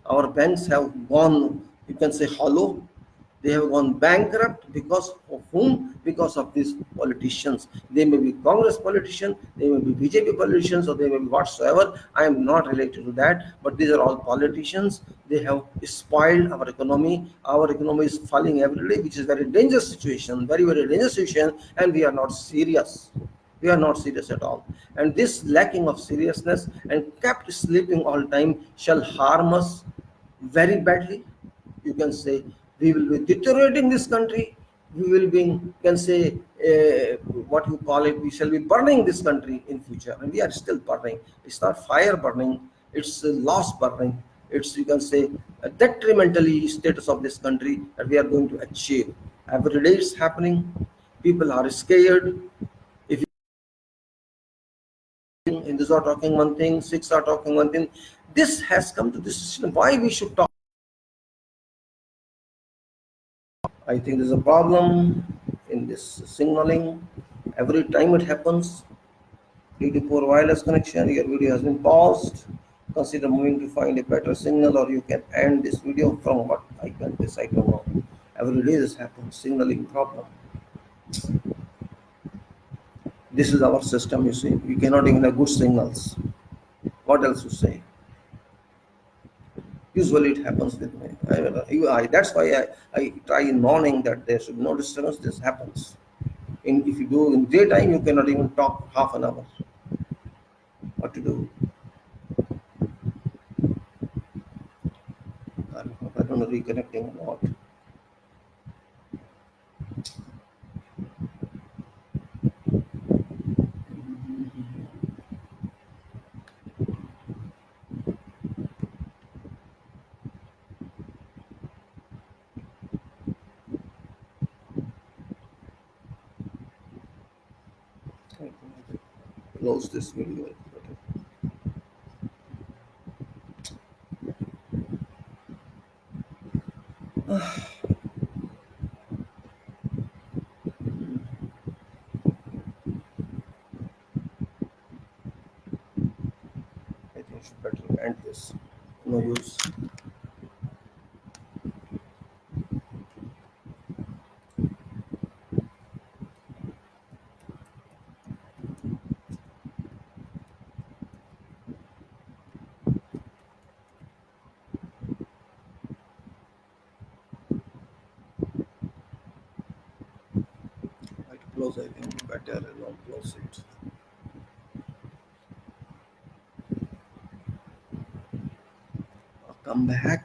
Our banks have gone, you can say, hollow. They have gone bankrupt because of whom? Because of these politicians. They may be Congress politicians, they may be BJP politicians, or they may be whatsoever. I am not related to that, but these are all politicians. They have spoiled our economy. Our economy is falling every day, which is very dangerous situation, very, very dangerous situation, and we are not serious. We are not serious at all. And this lacking of seriousness and kept sleeping all time shall harm us very badly. You can say we will be deteriorating this country. We will be, you can say, what you call it, we shall be burning this country in future, and we are still burning. It's not fire burning, it's loss burning. It's, you can say, a detrimentally status of this country that we are going to achieve. Every day it's happening. People are scared. If Hindus are talking one thing, Sikhs are talking one thing. This has come to this system. Why we should talk? I think there's a problem in this signaling. Every time it happens, due to poor wireless connection, your video has been paused. Consider moving to find a better signal, or you can end this video from what I can decide. I don't know. Every day this happens, signaling problem. This is our system, you see. We cannot even have good signals. What else to say? Usually it happens with me. That's why I try in morning that there should be no disturbance. This happens. If you do in daytime, you cannot even talk half an hour. What to do? I don't know, reconnecting or not. Close this video. end this. No use. I close. I think better. I don't close it. Come back.